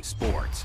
sports.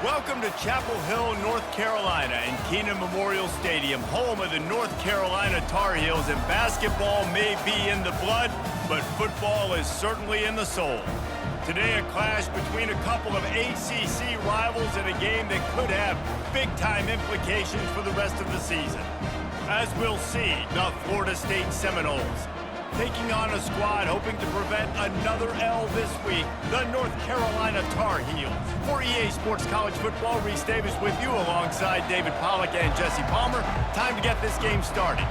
Welcome to Chapel Hill, North Carolina, and Keenan Memorial Stadium, home of the North Carolina Tar Heels. And basketball may be in the blood, but football is certainly in the soul. Today, a clash between a couple of ACC rivals in a game that could have big-time implications for the rest of the season. As we'll see, the Florida State Seminoles taking on a squad hoping to prevent another L this week, the North Carolina Tar Heels. For EA Sports College Football, Reese Davis with you alongside David Pollack and Jesse Palmer. Time to get this game started.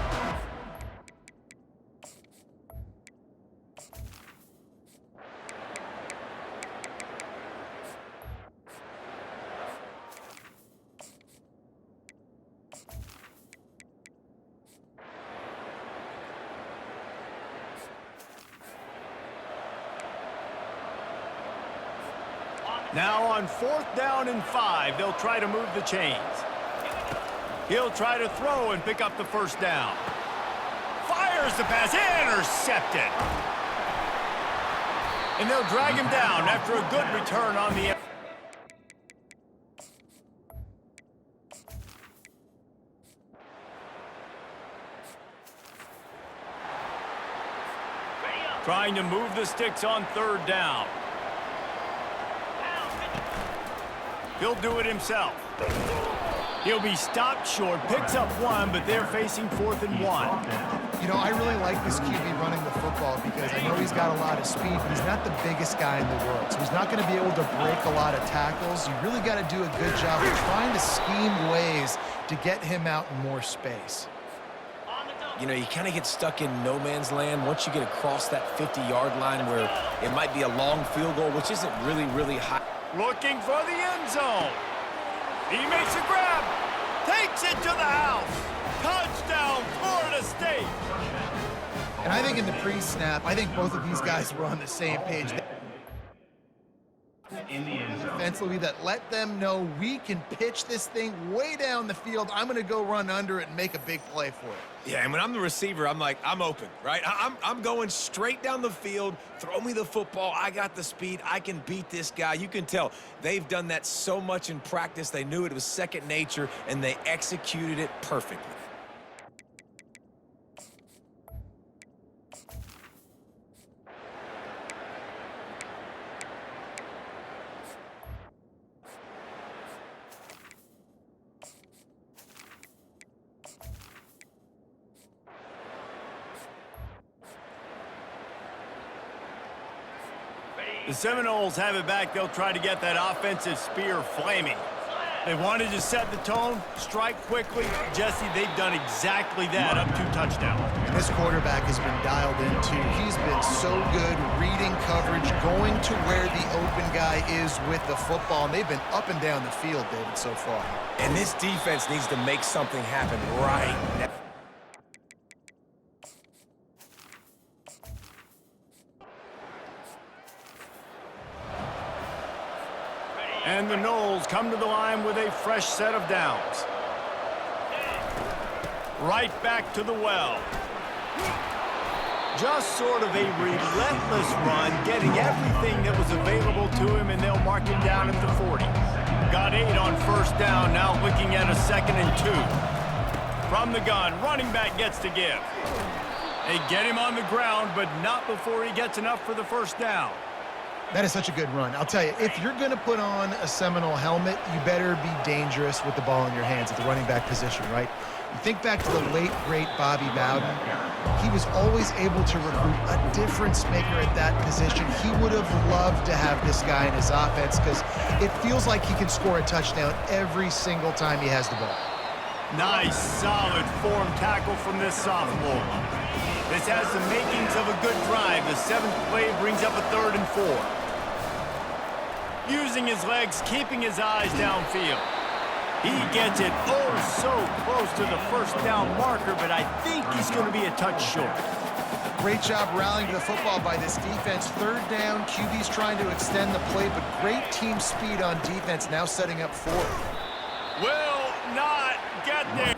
Now on 4th down and 5, they'll try to move the chains. He'll try to throw and pick up the first down. Fires the pass, intercepted. And they'll drag him down after a good return on the end. Trying to move the sticks on 3rd down. He'll do it himself. He'll be stopped short, picks up 1, but they're facing 4th and 1. You know, I really like this QB running the football because I know he's got a lot of speed, but he's not the biggest guy in the world. So he's not going to be able to break a lot of tackles. You really got to do a good job of trying to scheme ways to get him out in more space. You know, you kind of get stuck in no man's land once you get across that 50-yard line where it might be a long field goal, which isn't really high. Looking for the end zone. He makes a grab. Takes it to the house. Touchdown, Florida State. And I think in the pre-snap, I think both of these guys were on the same page. Defensively, that let them know we can pitch this thing way down the field. I'm going to go run under it and make a big play for it. Yeah, and when I'm the receiver, I'm like, I'm open, right? I'm going straight down the field. Throw me the football. I got the speed. I can beat this guy. You can tell they've done that so much in practice. They knew it was second nature, and they executed it perfectly. The Seminoles have it back. They'll try to get that offensive spear flaming. They wanted to set the tone, strike quickly. Jesse, they've done exactly that, up 2 touchdowns. This quarterback has been dialed in, too. He's been so good reading coverage, going to where the open guy is with the football, and they've been up and down the field, David, so far. And this defense needs to make something happen right now. And the Noles come to the line with a fresh set of downs. Right back to the well. Just sort of a relentless run, getting everything that was available to him, and they'll mark him down at the 40. Got 8 on first down, now looking at a 2nd and 2. From the gun, running back gets to give. They get him on the ground, but not before he gets enough for the first down. That is such a good run. I'll tell you, if you're going to put on a Seminole helmet, you better be dangerous with the ball in your hands at the running back position, right? You think back to the late, great Bobby Bowden. He was always able to recruit a difference maker at that position. He would have loved to have this guy in his offense because it feels like he can score a touchdown every single time he has the ball. Nice, solid form tackle from this sophomore. This has the makings of a good drive. The 7th play brings up a 3rd and 4. Using his legs, keeping his eyes downfield. He gets it so close to the first down marker, but I think he's going to be a touch short. Great job rallying to the football by this defense. 3rd down, QB's trying to extend the play, but great team speed on defense, now setting up 4th. Will not get there.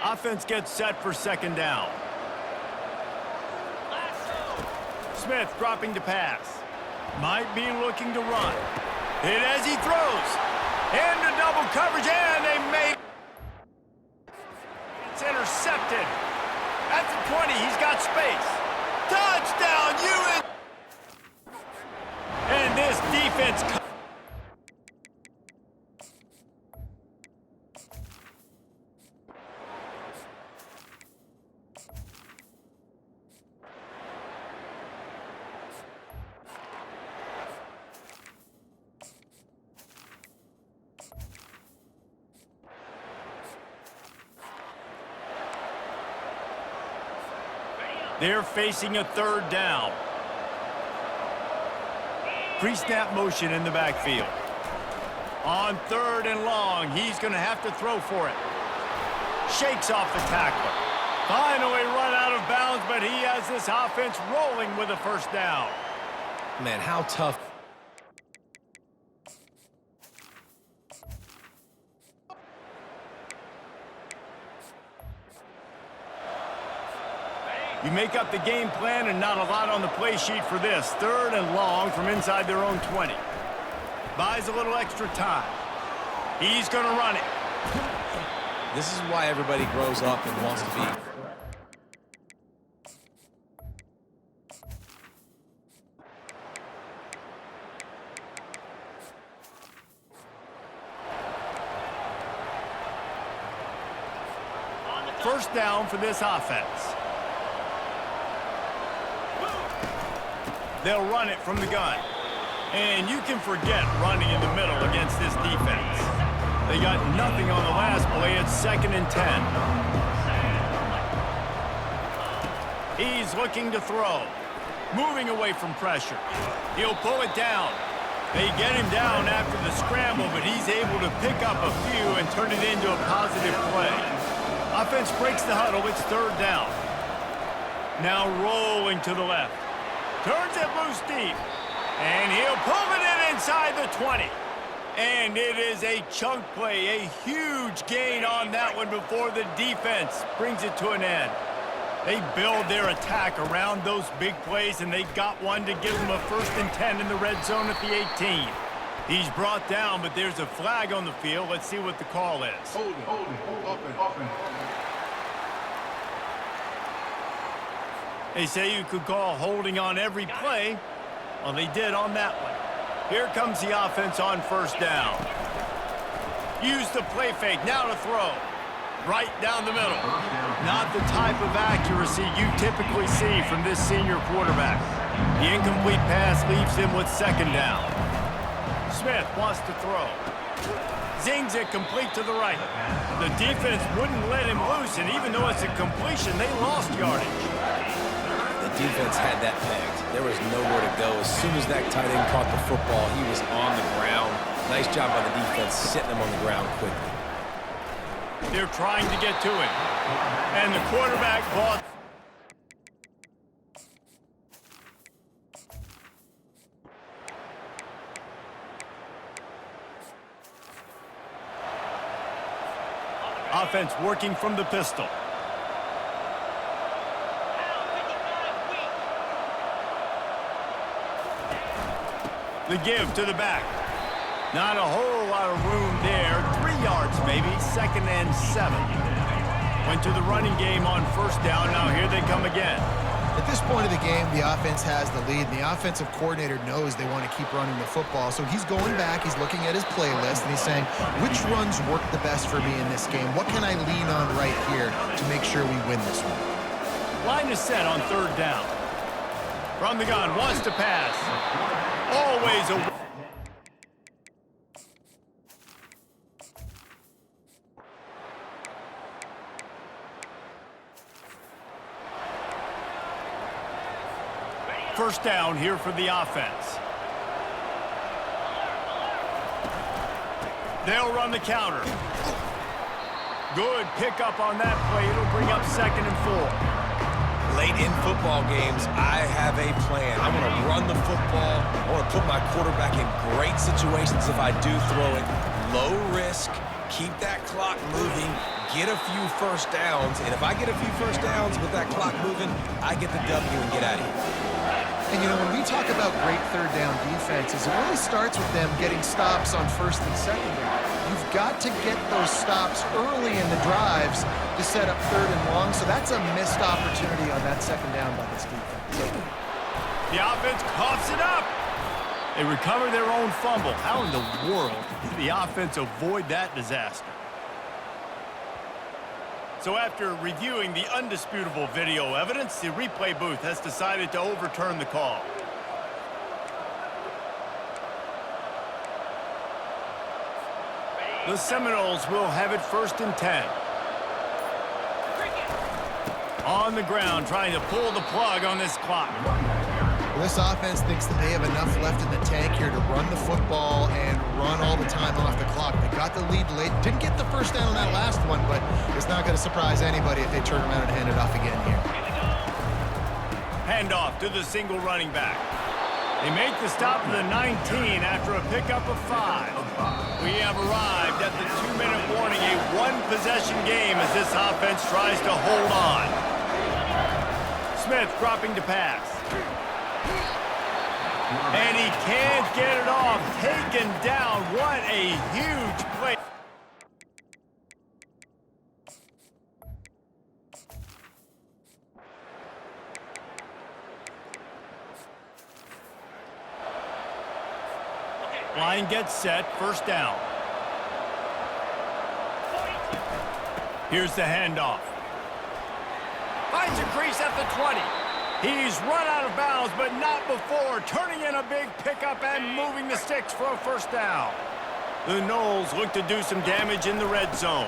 Offense gets set for 2nd down. Smith dropping to pass. Might be looking to run. Hit as he throws. Into double coverage, and they made it. It's intercepted. At the 20, he's got space. Touchdown, UN! And this defense... They're facing a 3rd down. Pre-snap motion in the backfield. On 3rd and long, he's going to have to throw for it. Shakes off the tackler. Finally run out of bounds, but he has this offense rolling with a 1st down. Man, how tough. You make up the game plan and not a lot on the play sheet for this. 3rd and long from inside their own 20. Buys a little extra time. He's going to run it. This is why everybody grows up and wants to be. First down for this offense. They'll run it from the gun. And you can forget running in the middle against this defense. They got nothing on the last play. It's 2nd and 10. He's looking to throw. Moving away from pressure. He'll pull it down. They get him down after the scramble, but he's able to pick up a few and turn it into a positive play. Offense breaks the huddle. It's 3rd down. Now rolling to the left. Turns it loose deep. And he'll pull it in inside the 20. And it is a chunk play, a huge gain on that one before the defense brings it to an end. They build their attack around those big plays, and they got one to give them a 1st and 10 in the red zone at the 18. He's brought down, but there's a flag on the field. Let's see what the call is. Hold it, open. They say you could call holding on every play. Well, they did on that one. Here comes the offense on first down. Use the play fake, now to throw. Right down the middle. Not the type of accuracy you typically see from this senior quarterback. The incomplete pass leaves him with second down. Smith wants to throw. Zings it complete to the right. The defense wouldn't let him loose, and even though it's a completion, they lost yardage. The defense had that pegged. There was nowhere to go. As soon as that tight end caught the football, he was on the ground. Nice job by the defense sitting him on the ground quickly. They're trying to get to him. And the quarterback bought. Offense working from the pistol. The give to the back. Not a whole lot of room there. 3 yards maybe, 2nd and 7. Went to the running game on first down. Now here they come again. At this point of the game, the offense has the lead, and the offensive coordinator knows they want to keep running the football. So he's going back, he's looking at his playlist, and he's saying, which runs work the best for me in this game? What can I lean on right here to make sure we win this one? Line is set on third down. From the gun, wants to pass. Always a... First down here for the offense. They'll run the counter. Good pickup on that play. It'll bring up 2nd and 4. Late in football games, I have a plan. I want to run the football. I want to put my quarterback in great situations if I do throw it. Low risk, keep that clock moving, get a few first downs. And if I get a few first downs with that clock moving, I get the W and get out of here. And, you know, when we talk about great third down defenses, it really starts with them getting stops on first and second down. You've got to get those stops early in the drives to set up 3rd and long, so that's a missed opportunity on that second down by this defense. The offense coughs it up. They recover their own fumble. How in the world did the offense avoid that disaster? So after reviewing the undisputable video evidence, the replay booth has decided to overturn the call. The Seminoles will have it 1st and 10. On the ground, trying to pull the plug on this clock. Well, this offense thinks that they have enough left in the tank here to run the football and run all the time off the clock. They got the lead late. Didn't get the first down on that last one, but it's not going to surprise anybody if they turn around and hand it off again here. Handoff to the single running back. They make the stop to the 19 after a pickup of 5. We have arrived at the 2-minute warning, a one-possession game as this offense tries to hold on. Smith dropping to pass. And he can't get it off. Taken down. What a huge play. Line gets set, first down. Here's the handoff. Finds a crease at the 20. He's run out of bounds, but not before turning in a big pickup and moving the sticks for a first down. The Noles look to do some damage in the red zone.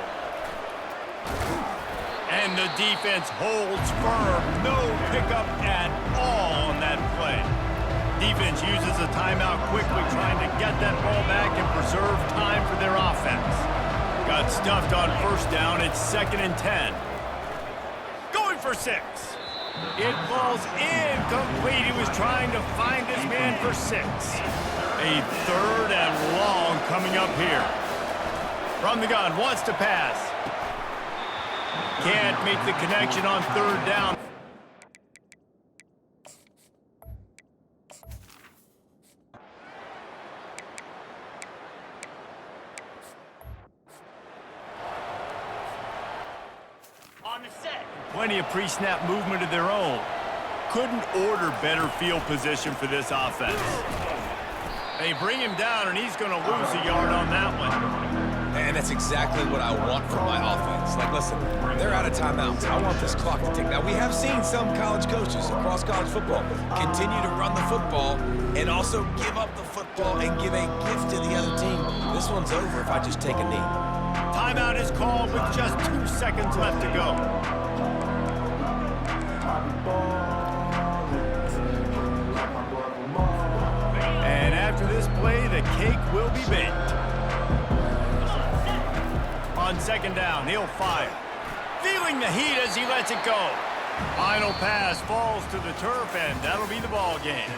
And the defense holds firm. No pickup at all on that play. Defense uses a timeout quickly, trying to get that ball back and preserve time for their offense. Got stuffed on first down. It's 2nd and 10. Going for 6. It falls incomplete. He was trying to find his man for 6. A 3rd and long coming up here. From the gun, wants to pass. Can't make the connection on 3rd down. On the set. Plenty of pre-snap movement of their own. couldn't order better field position for this offense. They bring him down, and he's going to lose a yard on that one. And that's exactly what I want from my offense. Like, listen, they're out of timeouts. I want this clock to tick. Now, we have seen some college coaches across college football continue to run the football and also give up the football and give a gift to the other team. This one's over if I just take a knee. Timeout is called with just 2 seconds left to go. And after this play, the cake will be baked. On second down, he'll fire. Feeling the heat as he lets it go. Final pass falls to the turf, and that'll be the ball game.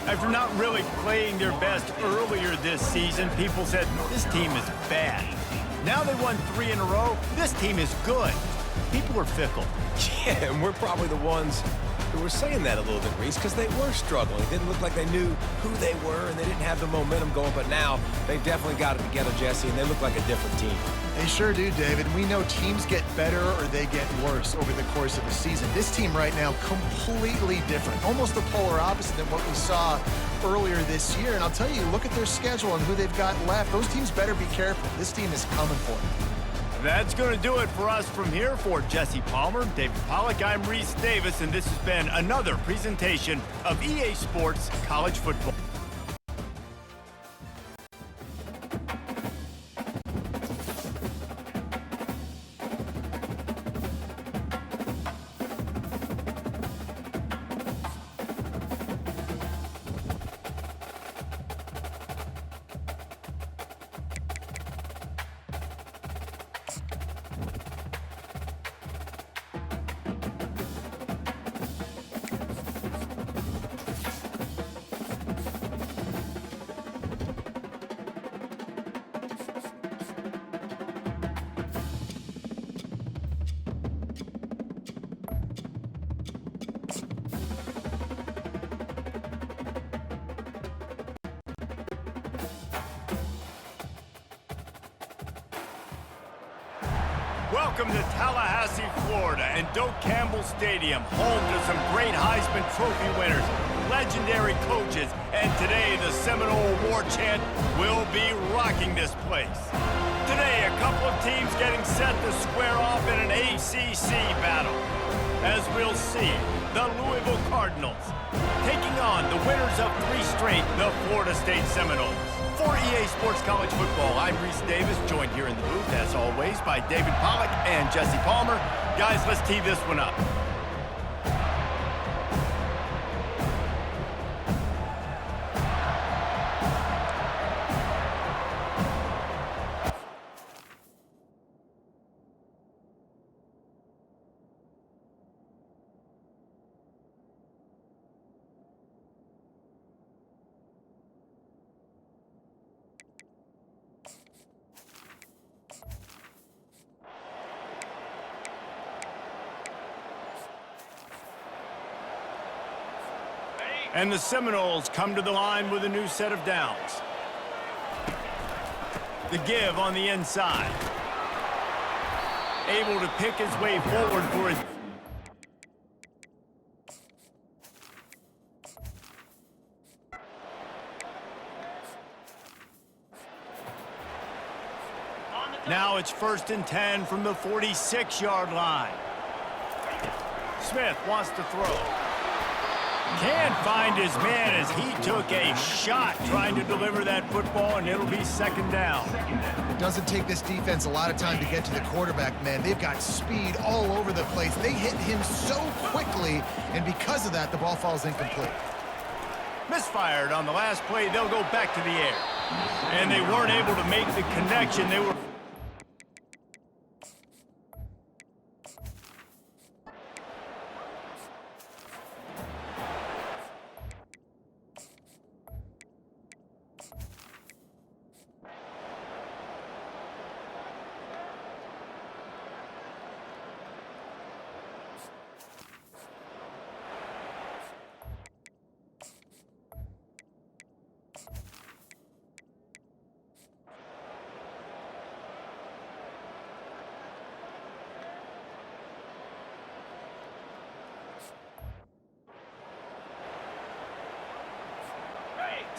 After not really playing their best earlier this season, people said, this team is bad. Now they won 3 in a row. This team is good. People are fickle. Yeah, and we're probably the ones who were saying that a little bit, Reese, because they were struggling. It didn't look like they knew who they were, and they didn't have the momentum going. But now they've definitely got it together, Jesse, and they look like a different team. They sure do, David. We know teams get better or they get worse over the course of a season. This team right now, completely different. Almost the polar opposite than what we saw earlier this year. And I'll tell you, look at their schedule and who they've got left. Those teams better be careful. This team is coming for them. That's going to do it for us from here. For Jesse Palmer, David Pollack, I'm Reese Davis, and this has been another presentation of EA Sports College Football. Welcome to Tallahassee, Florida, and Doak Campbell Stadium, home to some great Heisman Trophy winners, legendary coaches, and today the Seminole War Chant will be rocking this place. Today, a couple of teams getting set to square off in an ACC battle. As we'll see, the Louisville Cardinals taking on the winners of 3 straight, the Florida State Seminoles. For EA Sports College Football, I'm Reese Davis, joined here in the booth, as always, by David Pollack and Jesse Palmer. Guys, let's tee this one up. And the Seminoles come to the line with a new set of downs. The give on the inside. Able to pick his way forward for it. Now it's 1st and 10 from the 46-yard line. Smith wants to throw. Can't find his man as he took a shot trying to deliver that football, and it'll be 2nd down. It doesn't take this defense a lot of time to get to the quarterback, man. They've got speed all over the place. They hit him so quickly, and because of that, the ball falls incomplete. Misfired on the last play. They'll go back to the air. And they weren't able to make the connection. They were...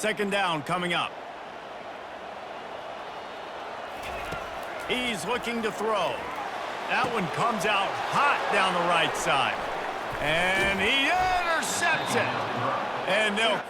Second down coming up. He's looking to throw. That one comes out hot down the right side. And he intercepts it. And they'll...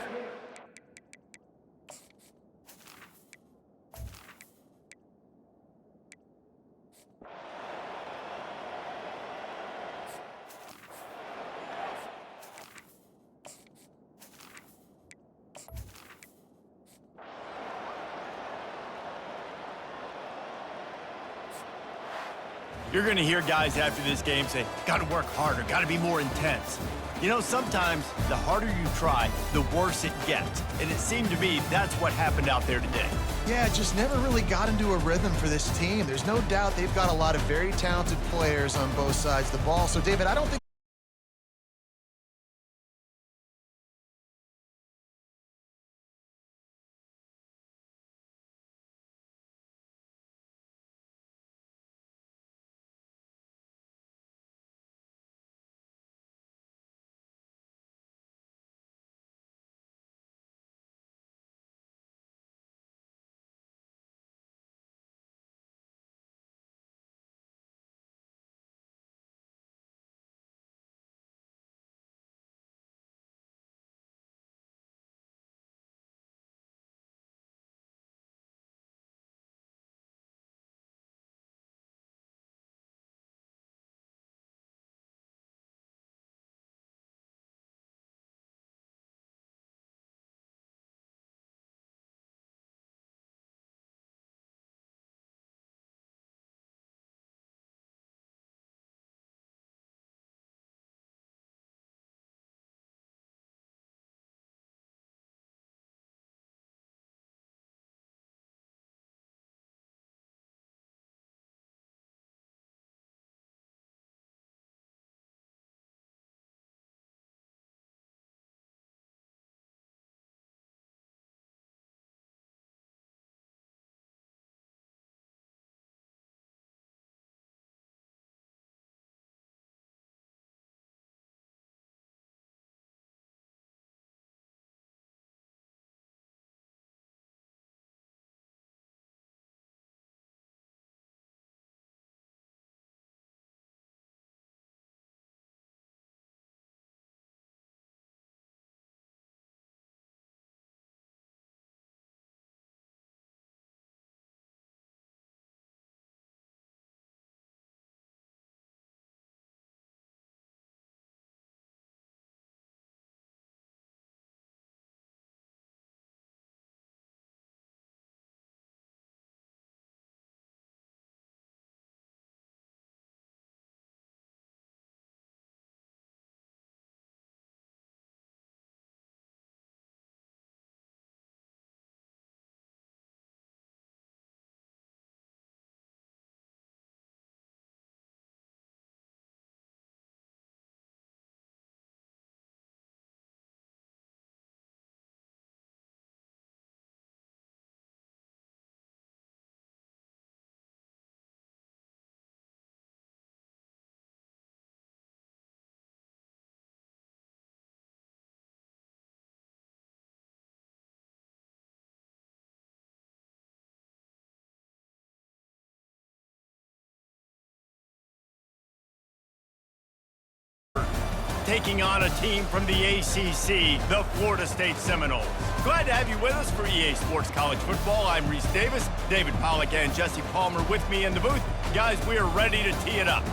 You're going to hear guys after this game say, got to work harder, got to be more intense. You know, sometimes the harder you try, the worse it gets. And it seemed to me that's what happened out there today. Yeah, just never really got into a rhythm for this team. There's no doubt they've got a lot of very talented players on both sides of the ball. So, David, I don't think taking on a team from the ACC, the Florida State Seminoles. Glad to have you with us for EA Sports College Football. I'm Reese Davis, David Pollack and Jesse Palmer with me in the booth. Guys, we are ready to tee it up.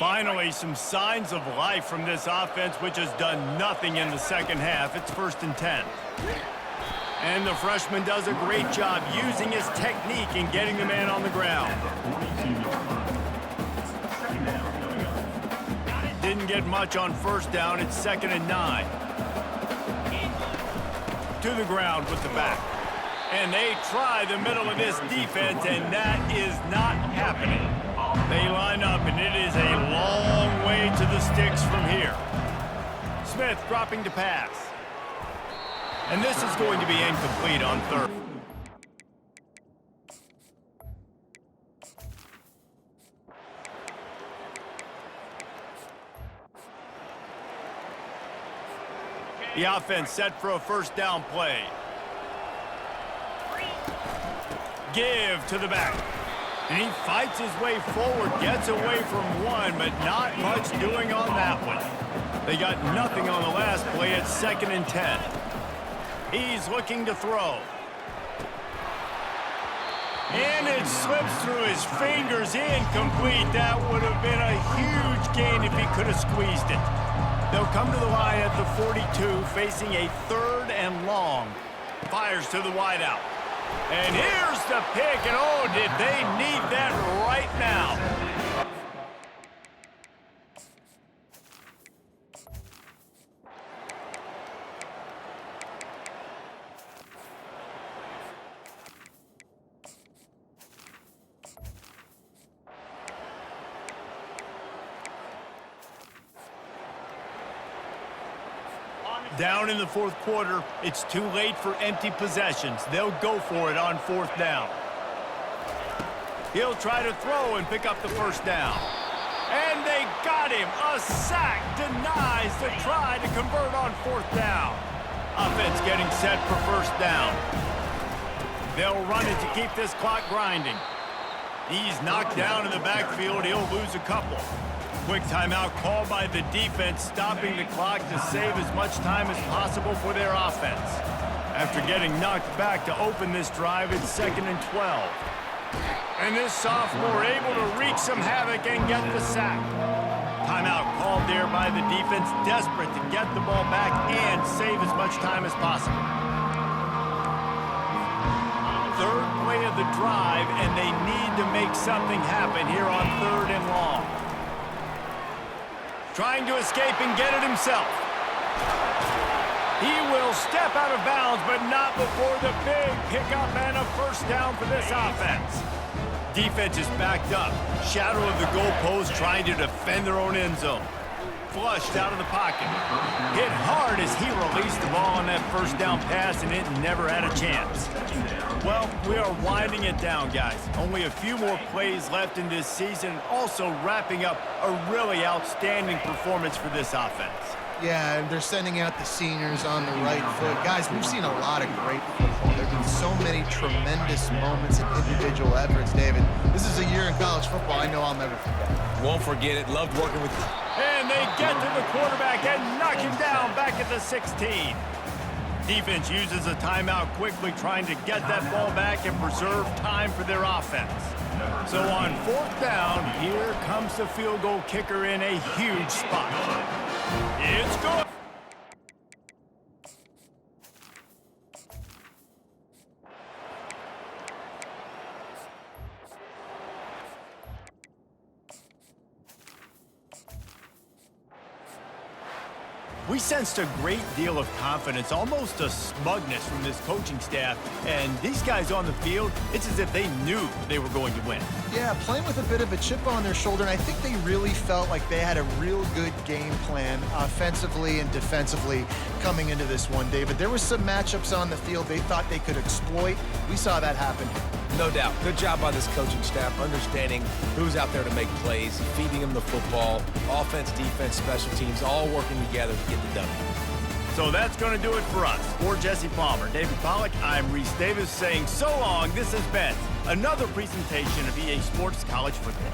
Finally, some signs of life from this offense, which has done nothing in the second half. It's 1st and 10. And the freshman does a great job using his technique and getting the man on the ground. Didn't get much on first down. It's 2nd and 9. To the ground with the back. And they try the middle of this defense, and that is not happening. They line up, and it is a long way to the sticks from here. Smith dropping to pass. And this is going to be incomplete on 3rd. The offense set for a first down play. Give to the back. And he fights his way forward, gets away from one, but not much doing on that one. They got nothing on the last play. It's 2nd and 10. He's looking to throw. And it slips through his fingers, incomplete. That would have been a huge gain if he could have squeezed it. They'll come to the line at the 42, facing a 3rd and long. Fires to the wideout. And here's the pick, and oh, did they need that right now. Down in the 4th quarter, it's too late for empty possessions. They'll go for it on 4th down. He'll try to throw and pick up the first down. And they got him. A sack denies the try to convert on 4th down. Offense getting set for first down. They'll run it to keep this clock grinding. He's knocked down in the backfield. He'll lose a couple. Quick timeout called by the defense, stopping the clock to save as much time as possible for their offense. After getting knocked back to open this drive, it's 2nd and 12. And this sophomore able to wreak some havoc and get the sack. Timeout called there by the defense, desperate to get the ball back and save as much time as possible. 3rd play of the drive, and they need to make something happen here on 3rd and long. Trying to escape and get it himself. He will step out of bounds, but not before the big pickup and a first down for this offense. Defense is backed up. Shadow of the goalpost, trying to defend their own end zone. Flushed out of the pocket. Hit hard as he released the ball on that first down pass, and it never had a chance. Well, we are winding it down, guys. Only a few more plays left in this season, also wrapping up a really outstanding performance for this offense. Yeah, and they're sending out the seniors on the right foot. Guys, we've seen a lot of great football. There have been so many tremendous moments and individual efforts, David. This is a year in college football I know I'll never forget. Won't forget it. Loved working with you. And they get to the quarterback and knock him down back at the 16. Defense uses a timeout quickly, trying to get that ball back and preserve time for their offense. So on 4th down, here comes the field goal kicker in a huge spot. It's good. We sensed a great deal of confidence, almost a smugness from this coaching staff. And these guys on the field, it's as if they knew they were going to win. Yeah, playing with a bit of a chip on their shoulder, and I think they really felt like they had a real good game plan offensively and defensively coming into this one, David. There were some matchups on the field they thought they could exploit. We saw that happen. No doubt. Good job by this coaching staff, understanding who's out there to make plays, feeding them the football, offense, defense, special teams, all working together to get the W. So that's going to do it for us. For Jesse Palmer, David Pollack, I'm Reese Davis saying so long. This has been another presentation of EA Sports College Football.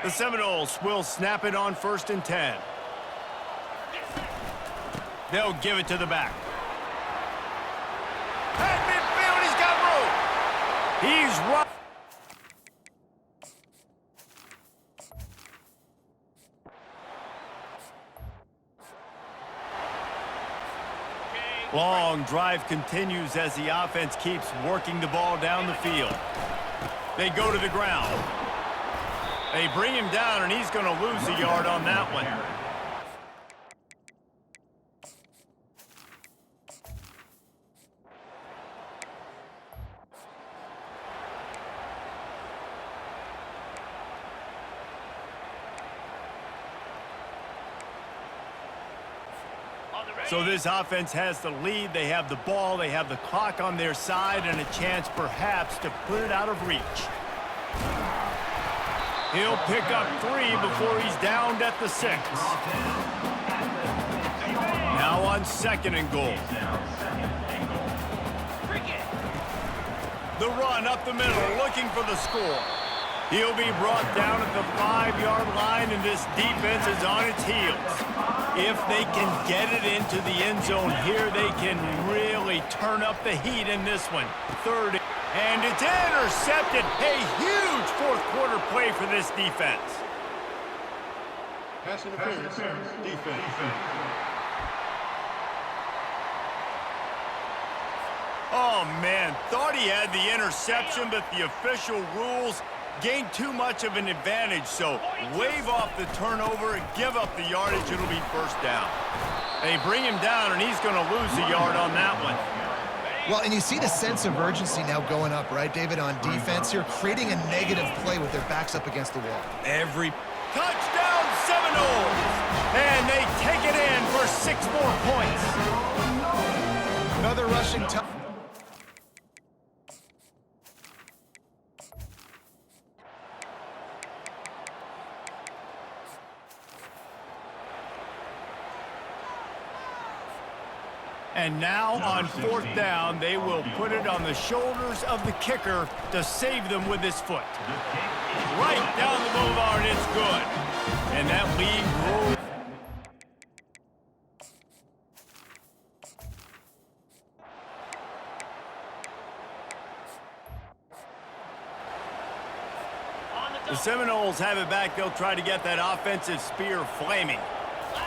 The Seminoles will snap it on 1st and 10. They'll give it to the back. At midfield, he's got room. He's right. Long drive continues as the offense keeps working the ball down the field. They go to the ground. They bring him down, and he's going to lose a yard on that one. So this offense has the lead. They have the ball. They have the clock on their side and a chance perhaps to put it out of reach. He'll pick up 3 before he's downed at the 6. Now on 2nd and goal. The run up the middle, looking for the score. He'll be brought down at the 5-yard line, and this defense is on its heels. If they can get it into the end zone here, they can really turn up the heat in this one. 3rd, and it's intercepted. A huge fourth-quarter play for this defense. Pass interference, defense. Oh, man, thought he had the interception, but the official rules gained too much of an advantage, so wave off the turnover and give up the yardage. It'll be 1st down. They bring him down, and he's going to lose a yard on that one. Well, and you see the sense of urgency now going up, right, David, on defense here, creating a negative play with their backs up against the wall. Every touchdown Seminoles, and they take it in for 6 more points. Another rushing touchdown. And now on 4th down, they will put it on the shoulders of the kicker to save them with his foot. Right down the boulevard, it's good. And that lead rolls. The Seminoles have it back. They'll try to get that offensive spear flaming.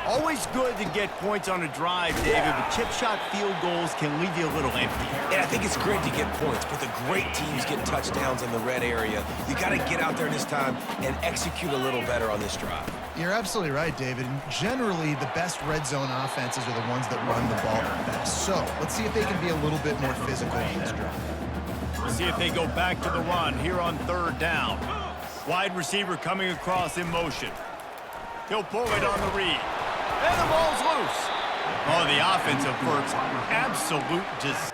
Always good to get points on a drive, David, but chip shot field goals can leave you a little empty. And I think it's great to get points, but the great teams get touchdowns in the red area. You got to get out there this time and execute a little better on this drive. You're absolutely right, David. And generally, the best red zone offenses are the ones that run the ball best. So let's see if they can be a little bit more physical on this drive. We'll see if they go back to the run here on 3rd down. Wide receiver coming across in motion. He'll pull it on the read. And the ball's loose. Oh, the offensive works absolute just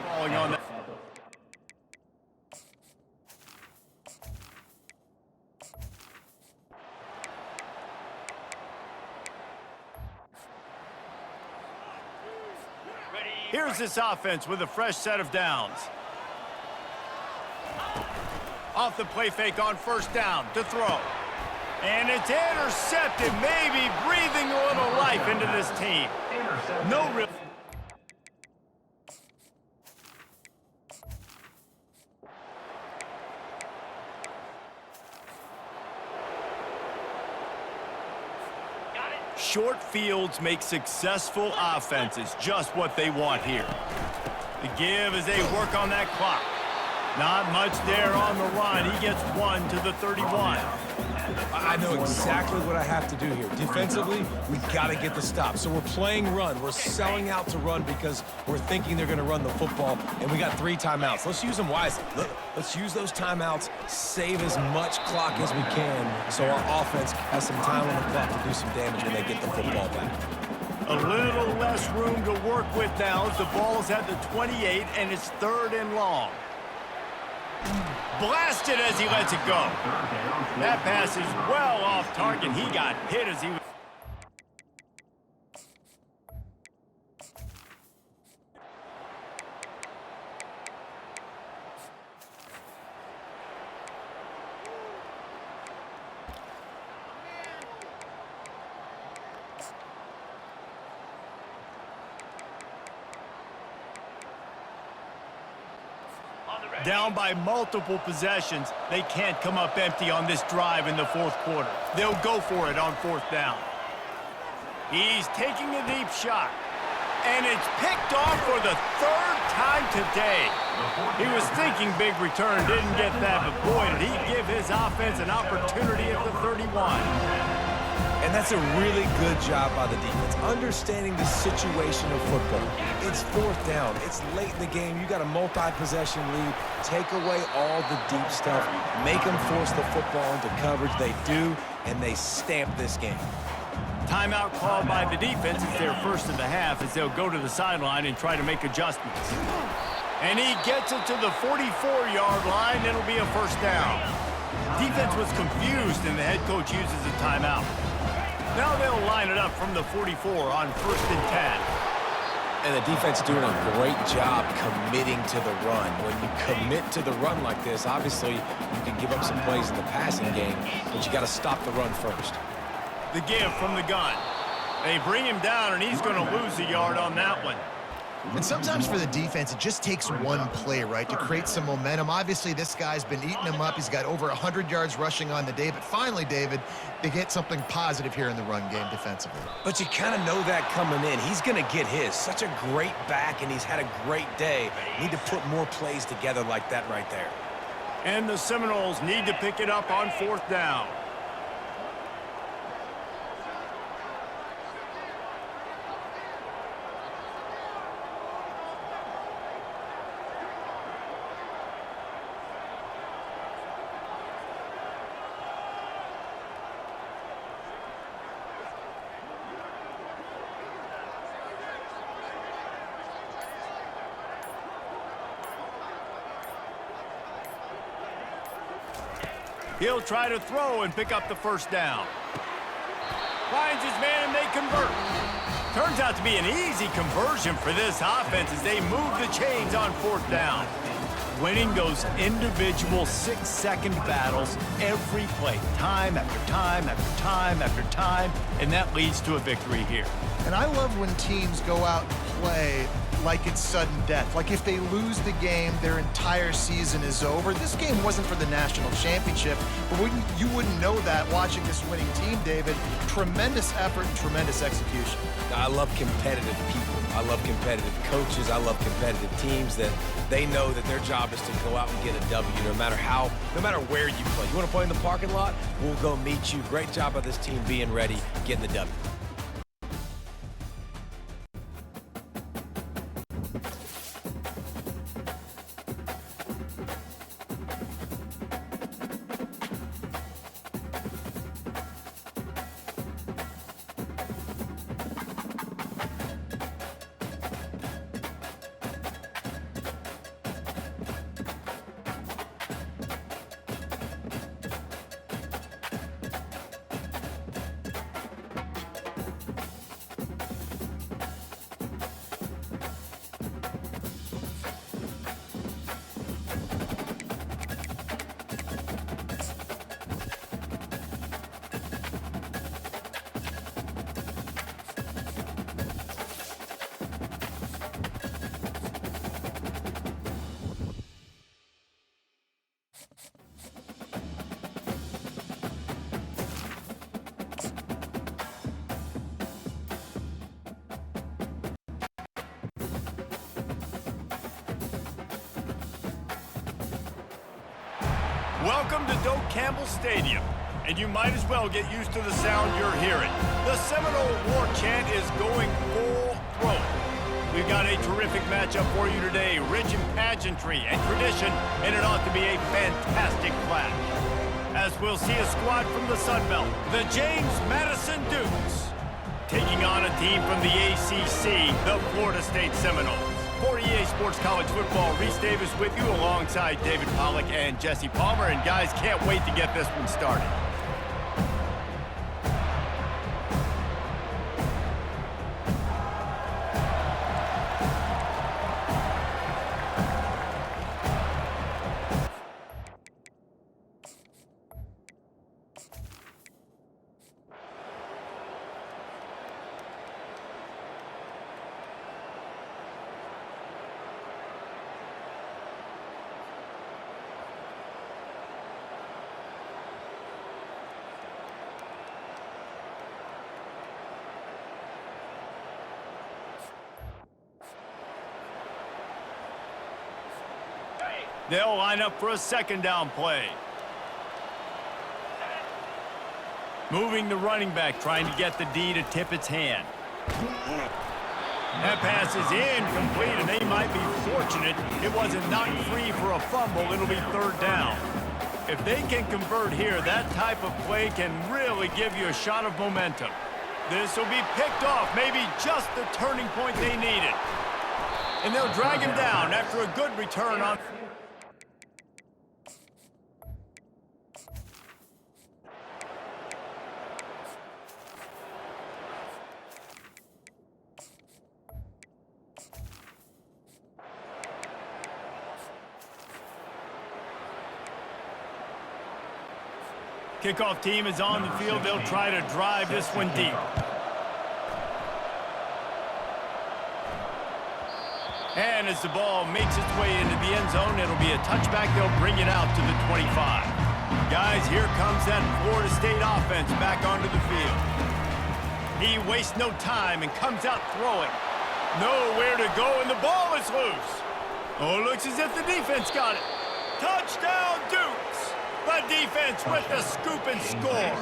falling on that. Here's this offense with a fresh set of downs. Off the play fake on 1st down to throw. And it's intercepted, maybe breathing a little life into this team. No real. Short fields make successful offenses just what they want here. The give as they work on that clock. Not much there on the run. He gets 1 to the 31. I know exactly what I have to do here. Defensively, we've got to get the stop. So we're playing run. We're selling out to run because we're thinking they're going to run the football, and we got 3 timeouts. Let's use them wisely. Let's use those timeouts, save as much clock as we can so our offense has some time on the clock to do some damage when they get the football back. A little less room to work with now as the ball's at the 28, and it's 3rd and long. Blasted as he lets it go. That pass is well off target. He got hit as he was. Down by multiple possessions, they can't come up empty on this drive in the fourth quarter. They'll go for it on fourth down. He's taking a deep shot. And it's picked off for the third time today. He was thinking big return, didn't get that, but boy, did he give his offense an opportunity at the 31. And that's a really good job by the defense, understanding the situation of football. It's fourth down. It's late in the game. You got a multi-possession lead. Take away all the deep stuff. Make them force the football into coverage. They do, and they stamp this game. Timeout called by the defense. It's their first of the half as they'll go to the sideline and try to make adjustments. And he gets it to the 44-yard line. It'll be a first down. Defense was confused, and the head coach uses a timeout. Now they'll line it up from the 44 on first and 10. And the defense doing a great job committing to the run. When you commit to the run like this, obviously you can give up some plays in the passing game, but you got to stop the run first. The give from the gun. They bring him down, and he's going to lose a yard on that one. And sometimes for the defense, it just takes one play, right, to create some momentum. Obviously, this guy's been eating him up. He's got over 100 yards rushing on the day. But finally, David, they get something positive here in the run game defensively. But you kind of know that coming in. He's going to get his. Such a great back, and he's had a great day. Need to put more plays together like that right there. And the Seminoles need to pick it up on fourth down. He'll try to throw and pick up the first down. Finds his man and they convert. Turns out to be an easy conversion for this offense as they move the chains on fourth down. Winning those individual 6-second battles every play, time after time after time after time, and that leads to a victory here. And I love when teams go out and play like it's sudden death. Like if they lose the game, their entire season is over. This game wasn't for the national championship, but you wouldn't know that watching this winning team, David. Tremendous effort and tremendous execution. I love competitive people. I love competitive coaches. I love competitive teams that they know that their job is to go out and get a W no matter where you play. You want to play in the parking lot? We'll go meet you. Great job by this team being ready, getting the W. Welcome to Doak Campbell Stadium, and you might as well get used to the sound you're hearing. The Seminole War Chant is going full throat. We've got a terrific matchup for you today, rich in pageantry and tradition, and it ought to be a fantastic clash. As we'll see a squad from the Sun Belt, the James Madison Dukes, taking on a team from the ACC, the Florida State Seminoles. For EA Sports College Football, Reese Davis with you alongside David Pollack and Jesse Palmer. And guys, can't wait to get this one started. They'll line up for a second down play. Moving the running back, trying to get the D to tip its hand. That pass is incomplete, and they might be fortunate it wasn't knocked free for a fumble. It'll be third down. If they can convert here, that type of play can really give you a shot of momentum. This will be picked off, maybe just the turning point they needed. And they'll drag him down after a good return on... Kickoff team is on the field. They'll try to drive this one deep. And as the ball makes its way into the end zone, it'll be a touchback. They'll bring it out to the 25. Guys, here comes that Florida State offense back onto the field. He wastes no time and comes out throwing. Nowhere to go, and the ball is loose. Oh, it looks as if the defense got it. Touchdown, Dukes! The defense with the scoop and score.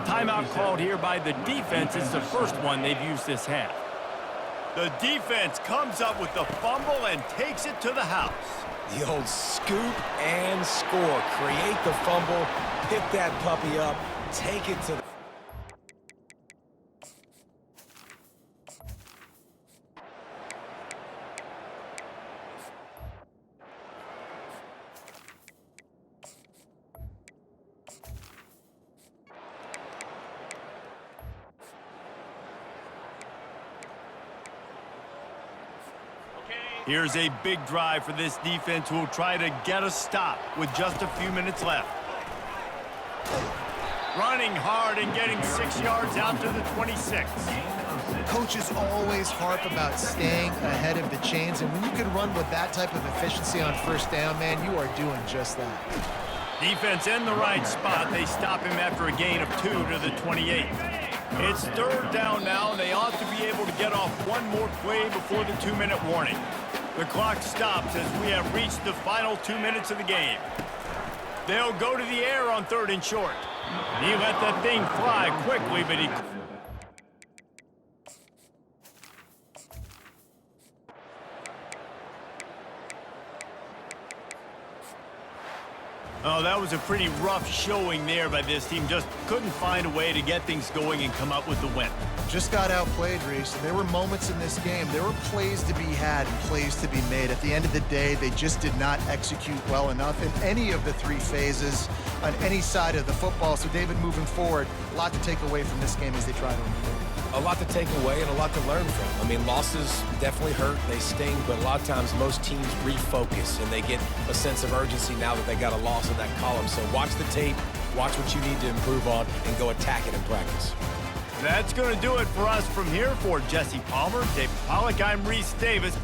Timeout called here by the defense. It's the first one they've used this half. The defense comes up with the fumble and takes it to the house. The old scoop and score. Create the fumble, pick that puppy up, take it to the... Here's a big drive for this defense who will try to get a stop with just a few minutes left. Running hard and getting 6 yards out to the 26. Coaches always harp about staying ahead of the chains, and when you can run with that type of efficiency on first down, man, you are doing just that. Defense in the right spot. They stop him after a gain of 2 to the 28. It's third down now, and they ought to be able to get off one more play before the 2-minute warning. The clock stops as we have reached the final 2 minutes of the game. They'll go to the air on 3rd and short. He let that thing fly quickly, but he... Oh, that was a pretty rough showing there by this team. Just couldn't find a way to get things going and come up with the win. Just got outplayed, Reese. There were moments in this game. There were plays to be had and plays to be made. At the end of the day, they just did not execute well enough in any of the 3 phases on any side of the football. So, David, moving forward, a lot to take away from this game as they try to improve. A lot to take away and a lot to learn from. I mean, losses definitely hurt, they sting, but a lot of times most teams refocus and they get a sense of urgency now that they got a loss in that column. So watch the tape, watch what you need to improve on, and go attack it in practice. That's going to do it for us from here. For Jesse Palmer, Dave Pollock, I'm Reese Davis.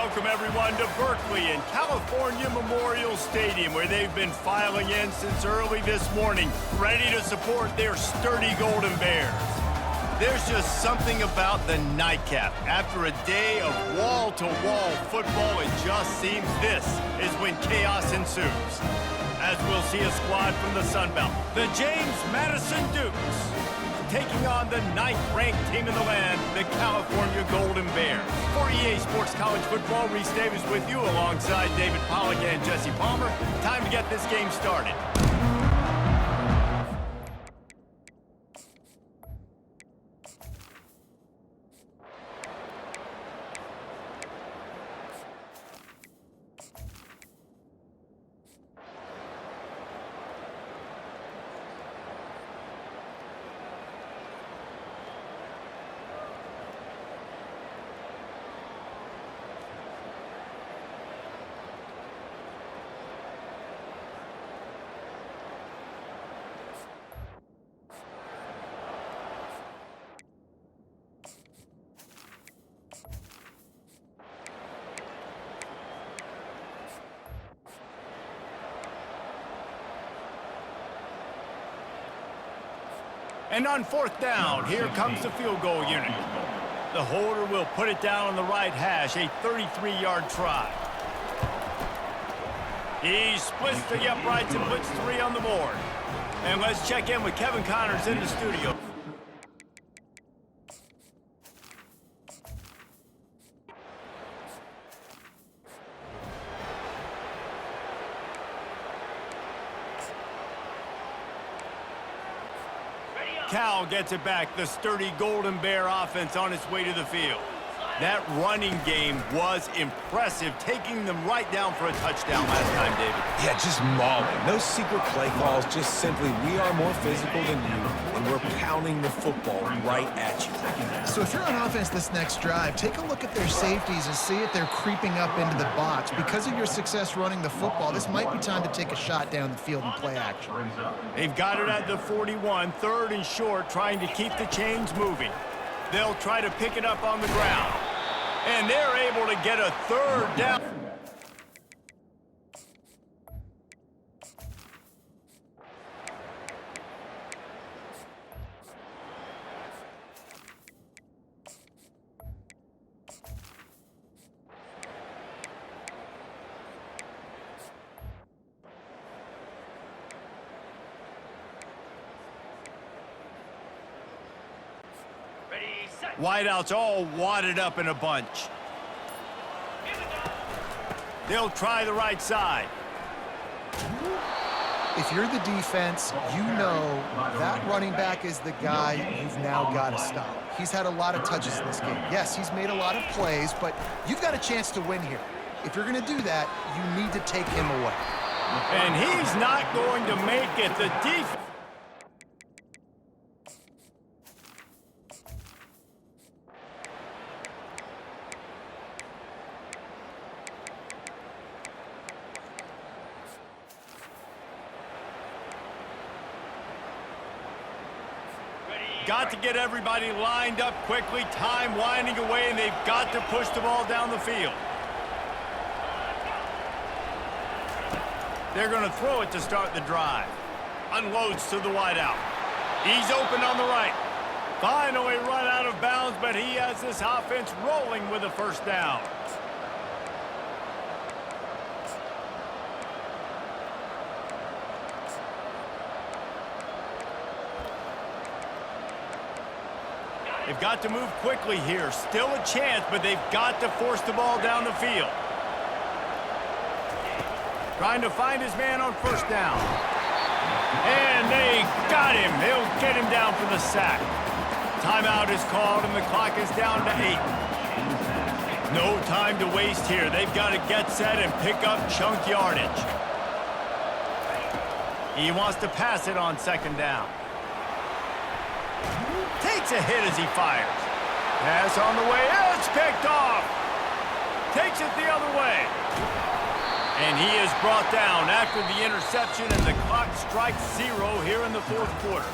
welcome everyone to Berkeley and California Memorial Stadium, where they've been filing in since early this morning, ready to support their sturdy Golden Bears. There's just something about the nightcap. After a day of wall-to-wall football, it just seems this is when chaos ensues. As we'll see a squad from the Sun Belt, the James Madison Dukes, taking on the 9th-ranked team in the land, the California Golden Bears. For EA Sports College Football, Reese Davis with you alongside David Pollack and Jesse Palmer. Time to get this game started. And on 4th down, here comes the field goal unit. The holder will put it down on the right hash, a 33-yard try. He splits the uprights and puts 3 on the board. And let's check in with Kevin Connors in the studio. Cal gets it back, the sturdy Golden Bear offense on its way to the field. That running game was impressive, taking them right down for a touchdown last time, David. Yeah, just mauling. No secret play calls, just simply we are more physical than you, and we're pounding the football right at you. So if you're on offense this next drive, take a look at their safeties and see if they're creeping up into the box. Because of your success running the football, this might be time to take a shot down the field and play action. They've got it at the 41, 3rd and short, trying to keep the chains moving. They'll try to pick it up on the ground. And they're able to get a 3rd down. Wideouts all wadded up in a bunch. They'll try the right side. If you're the defense, you know that running back is the guy you've now got to stop. He's had a lot of touches in this game. Yes, he's made a lot of plays, but you've got a chance to win here. If you're going to do that, you need to take him away. And he's not going to make it. The defense. Got to get everybody lined up quickly, time winding away, and they've got to push the ball down the field. They're going to throw it to start the drive. Unloads to the wideout. He's open on the right. Finally run out of bounds, but he has this offense rolling with a 1st down. They've got to move quickly here. Still a chance, but they've got to force the ball down the field. Trying to find his man on 1st down. And they got him. They'll get him down for the sack. Timeout is called, and the clock is down to 8. No time to waste here. They've got to get set and pick up chunk yardage. He wants to pass it on 2nd down. Takes a hit as he fires. Pass on the way. It's picked off. Takes it the other way. And he is brought down after the interception, and the clock strikes 0 here in the 4th quarter.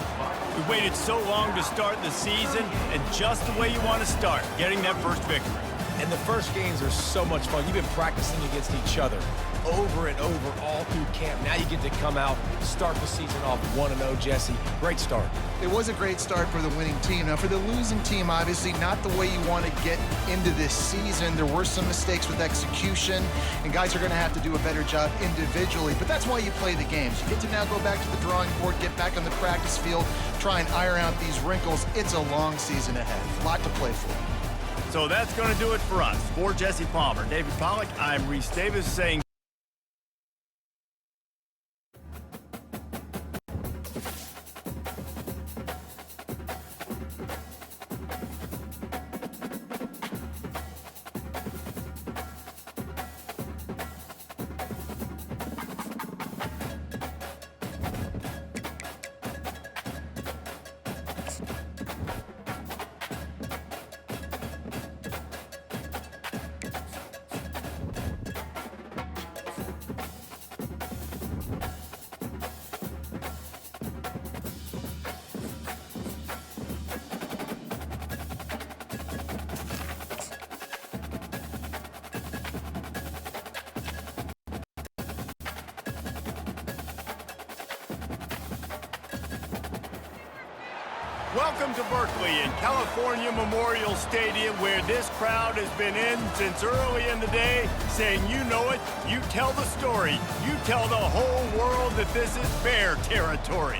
We waited so long to start the season, and just the way you want to start, getting that first victory. And the first games are so much fun. You've been practicing against each other over and over all through camp. Now you get to come out, start the season off 1-0, Jesse. Great start. It was a great start for the winning team. Now, for the losing team, obviously not the way you want to get into this season. There were some mistakes with execution, and guys are going to have to do a better job individually. But that's why you play the games. You get to now go back to the drawing board, get back on the practice field, try and iron out these wrinkles. It's a long season ahead. A lot to play for. So that's going to do it for us. For Jesse Palmer, David Pollack, I'm Reese Davis saying welcome to Berkeley in California Memorial Stadium, where this crowd has been in since early in the day, saying you know it, you tell the story, you tell the whole world that this is Bear territory.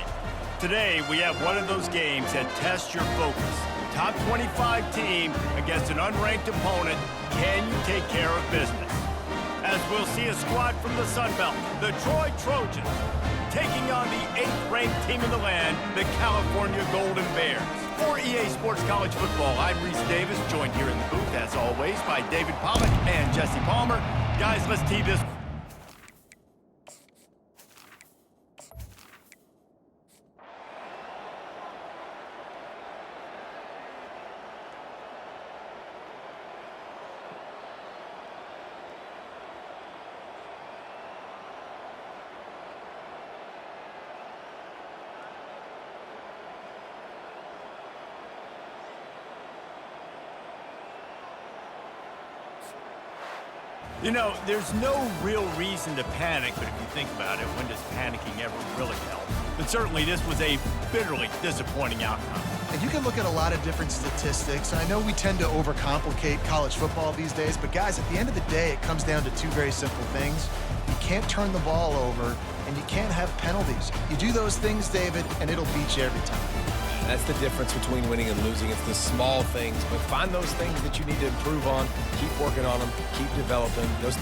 Today, we have one of those games that tests your focus. Top 25 team against an unranked opponent. Can you take care of business? As we'll see a squad from the Sun Belt, the Troy Trojans, taking on the 8th-ranked team in the land, the California Golden Bears. For EA Sports College Football, I'm Reese Davis, joined here in the booth, as always, by David Pollack and Jesse Palmer. Guys, let's tee this. You know, there's no real reason to panic, but if you think about it, when does panicking ever really help? But certainly this was a bitterly disappointing outcome. And you can look at a lot of different statistics. And I know we tend to overcomplicate college football these days, but guys, at the end of the day, it comes down to two very simple things. You can't turn the ball over, and you can't have penalties. You do those things, David, and it'll beat you every time. That's the difference between winning and losing. It's the small things, but find those things that you need to improve on, keep working on them, keep developing. Those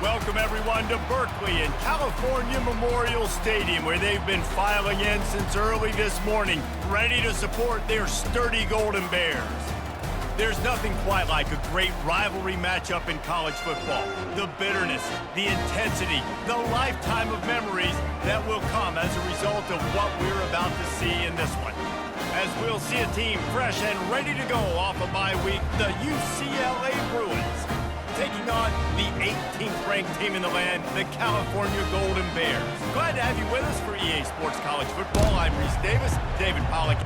Welcome, everyone, to Berkeley in California Memorial Stadium, where they've been filing in since early this morning, ready to support their sturdy Golden Bears. There's nothing quite like a great rivalry matchup in college football. The bitterness, the intensity, the lifetime of memories that will come as a result of what we're about to see in this one. As we'll see a team fresh and ready to go off a bye week, the UCLA Bruins, taking on the 18th-ranked team in the land, the California Golden Bears. Glad to have you with us for EA Sports College Football. I'm Reese Davis, David Pollack.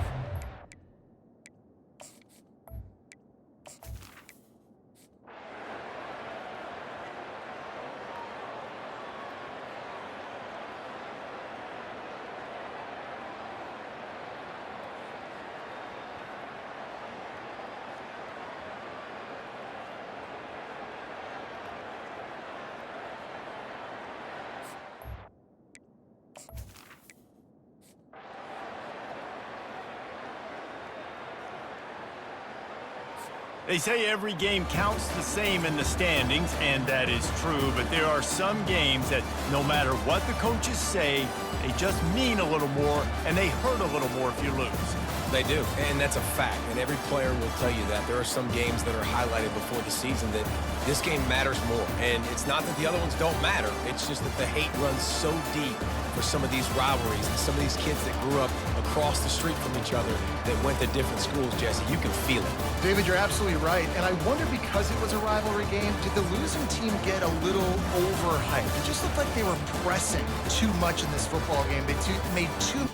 They say every game counts the same in the standings, and that is true, but there are some games that no matter what the coaches say, they just mean a little more, and they hurt a little more if you lose. They do, and that's a fact, and every player will tell you that. There are some games that are highlighted before the season that this game matters more, and it's not that the other ones don't matter. It's just that the hate runs so deep for some of these rivalries and some of these kids that grew up across the street from each other that went to different schools, Jesse. You can feel it. David, you're absolutely right, and I wonder, because it was a rivalry game, did the losing team get a little overhyped? It just looked like they were pressing too much in this football game. They made too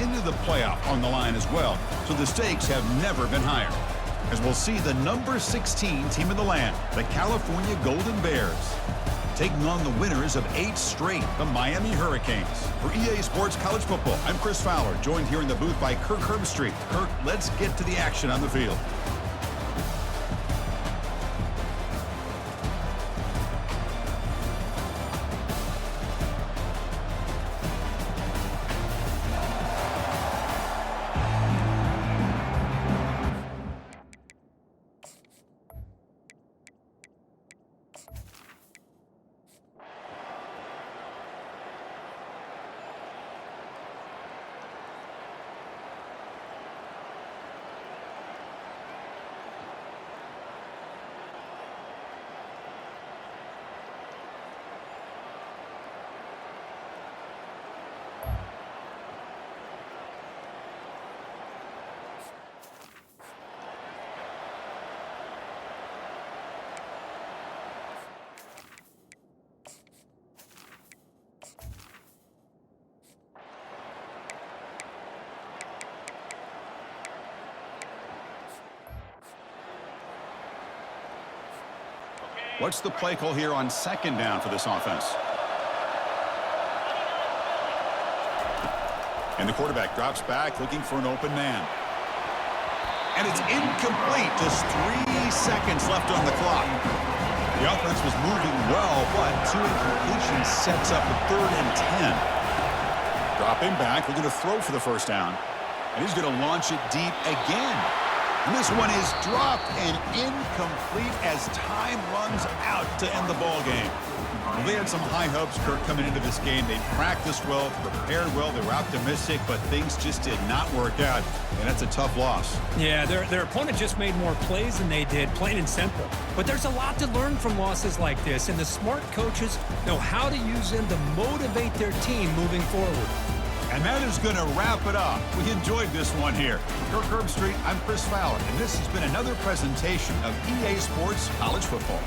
into the playoff on the line as well, so the stakes have never been higher. As we'll see the number 16 team in the land, the California Golden Bears, taking on the winners of 8 straight, the Miami Hurricanes. For EA Sports College Football, I'm Chris Fowler, joined here in the booth by Kirk Herbstreit. Kirk, let's get to the action on the field. What's the play call here on 2nd down for this offense? And the quarterback drops back looking for an open man. And it's incomplete. Just 3 seconds left on the clock. The offense was moving well, but 2 incompletions sets up a 3rd and 10. Dropping back, looking to throw for the 1st down. And he's going to launch it deep again. And this one is dropped and incomplete as time runs out to end the ball game. Well, they had some high hopes, Kirk, coming into this game. They practiced well, prepared well, they were optimistic, but things just did not work out, and that's a tough loss. Yeah, their opponent just made more plays than they did, plain and simple. But there's a lot to learn from losses like this, and the smart coaches know how to use them to motivate their team moving forward. And that is going to wrap it up. We enjoyed this one here. Kirk Herbstreit, I'm Chris Fowler, and this has been another presentation of EA Sports College Football.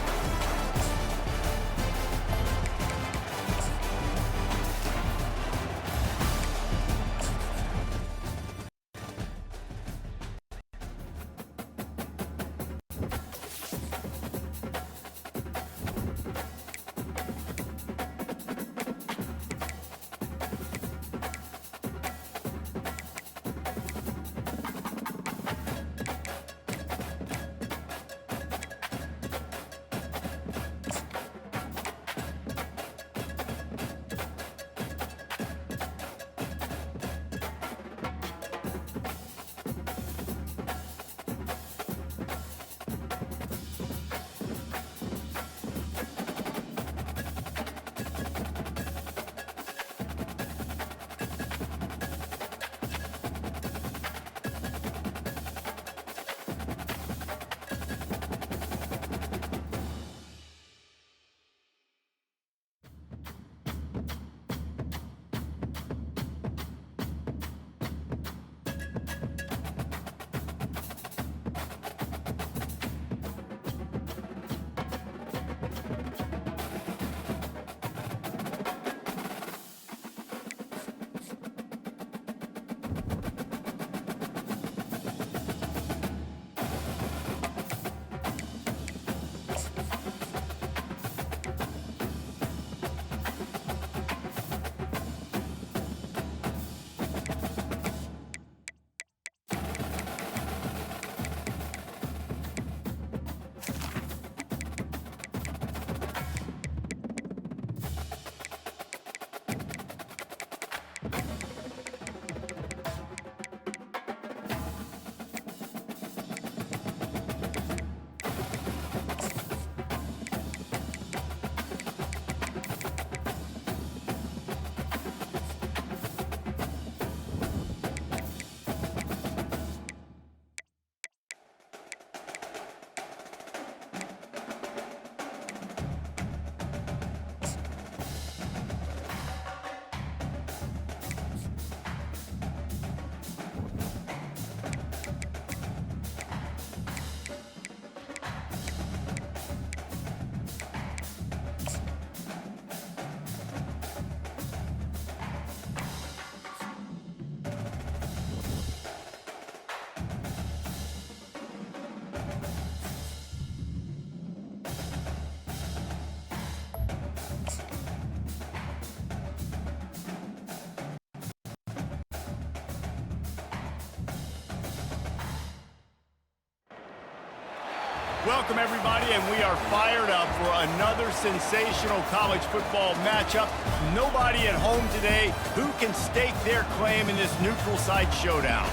Welcome, everybody, and we are fired up for another sensational college football matchup. Nobody at home today who can stake their claim in this neutral site showdown.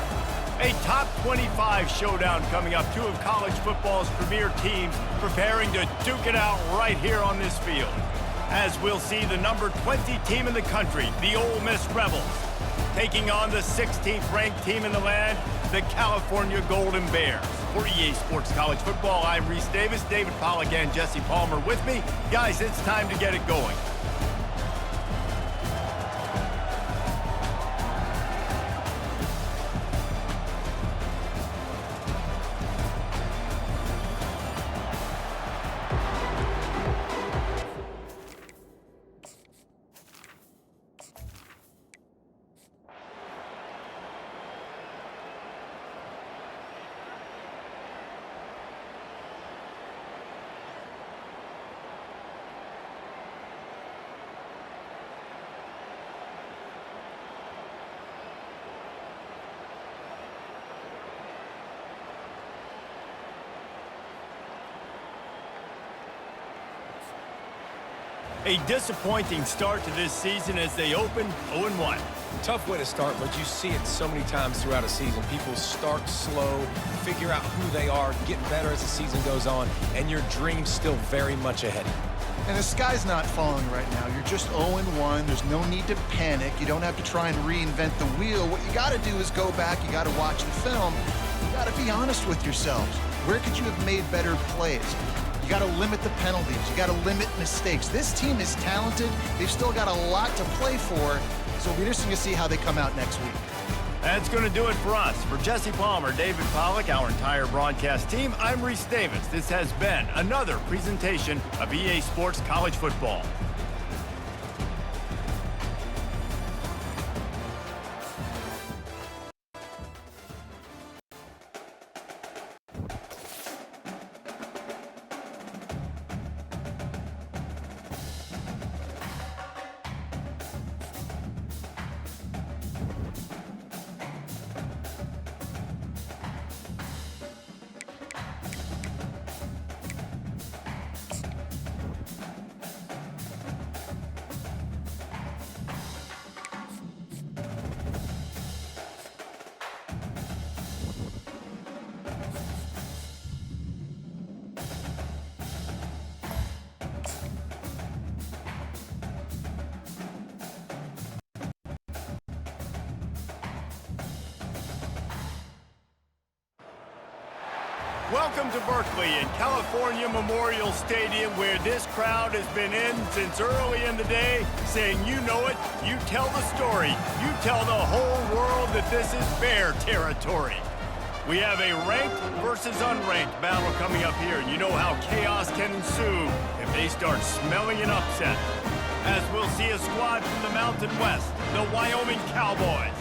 A top 25 showdown coming up. Two of college football's premier teams preparing to duke it out right here on this field. As we'll see the number 20 team in the country, the Ole Miss Rebels, taking on the 16th ranked team in the land, the California Golden Bears. For EA Sports College Football, I'm Reese Davis, David Pollack and Jesse Palmer with me. Guys, it's time to get it going. A disappointing start to this season as they open 0-1. Tough way to start, but you see it so many times throughout a season. People start slow, figure out who they are, get better as the season goes on, and your dream's still very much ahead. And the sky's not falling right now. You're just 0-1. There's no need to panic. You don't have to try and reinvent the wheel. What you got to do is go back. You got to watch the film. You got to be honest with yourselves. Where could you have made better plays? You got to limit the penalties. You got to limit mistakes. This team is talented. They've still got a lot to play for, so we're just going to see how they come out next week. That's going to do it for us. For Jesse Palmer, David Pollack, our entire broadcast team, I'm Reese Davis. This has been another presentation of EA Sports College Football. Welcome to Berkeley and California Memorial Stadium, where this crowd has been in since early in the day, saying, you know it, you tell the story, you tell the whole world that this is Bear territory. We have a ranked versus unranked battle coming up here, and you know how chaos can ensue if they start smelling an upset. As we'll see a squad from the Mountain West, the Wyoming Cowboys,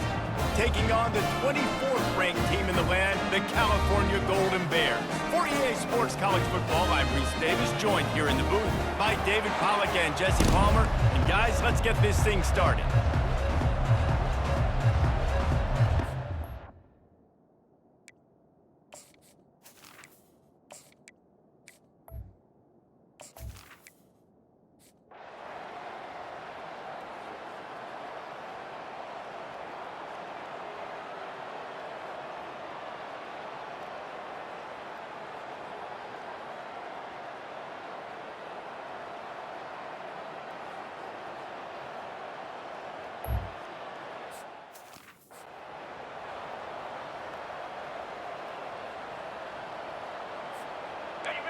taking on the 24th ranked team in the land, the California Golden Bears. For EA Sports College Football, I'm Reese Davis, joined here in the booth by David Pollack and Jesse Palmer. And guys, let's get this thing started.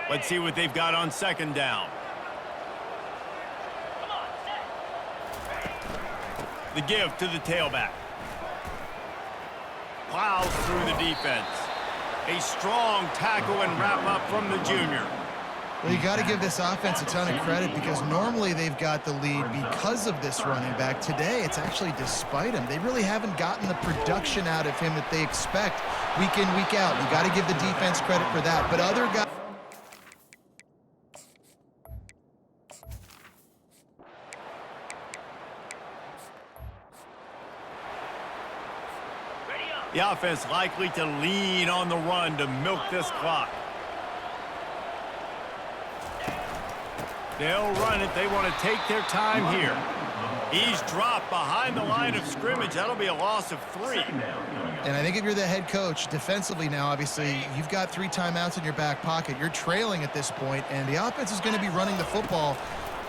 Let's see what they've got on second down. The give to the tailback. Plows through the defense. A strong tackle and wrap up from the junior. Well, you got to give this offense a ton of credit because normally they've got the lead because of this running back. Today, it's actually despite him. They really haven't gotten the production out of him that they expect week in, week out. You got to give the defense credit for that. But other guys... The offense likely to lean on the run to milk this clock. They'll run it. They want to take their time here. He's dropped behind the line of scrimmage. That'll be a loss of 3. And I think if you're the head coach, defensively now, obviously, you've got 3 timeouts in your back pocket. You're trailing at this point, and the offense is going to be running the football,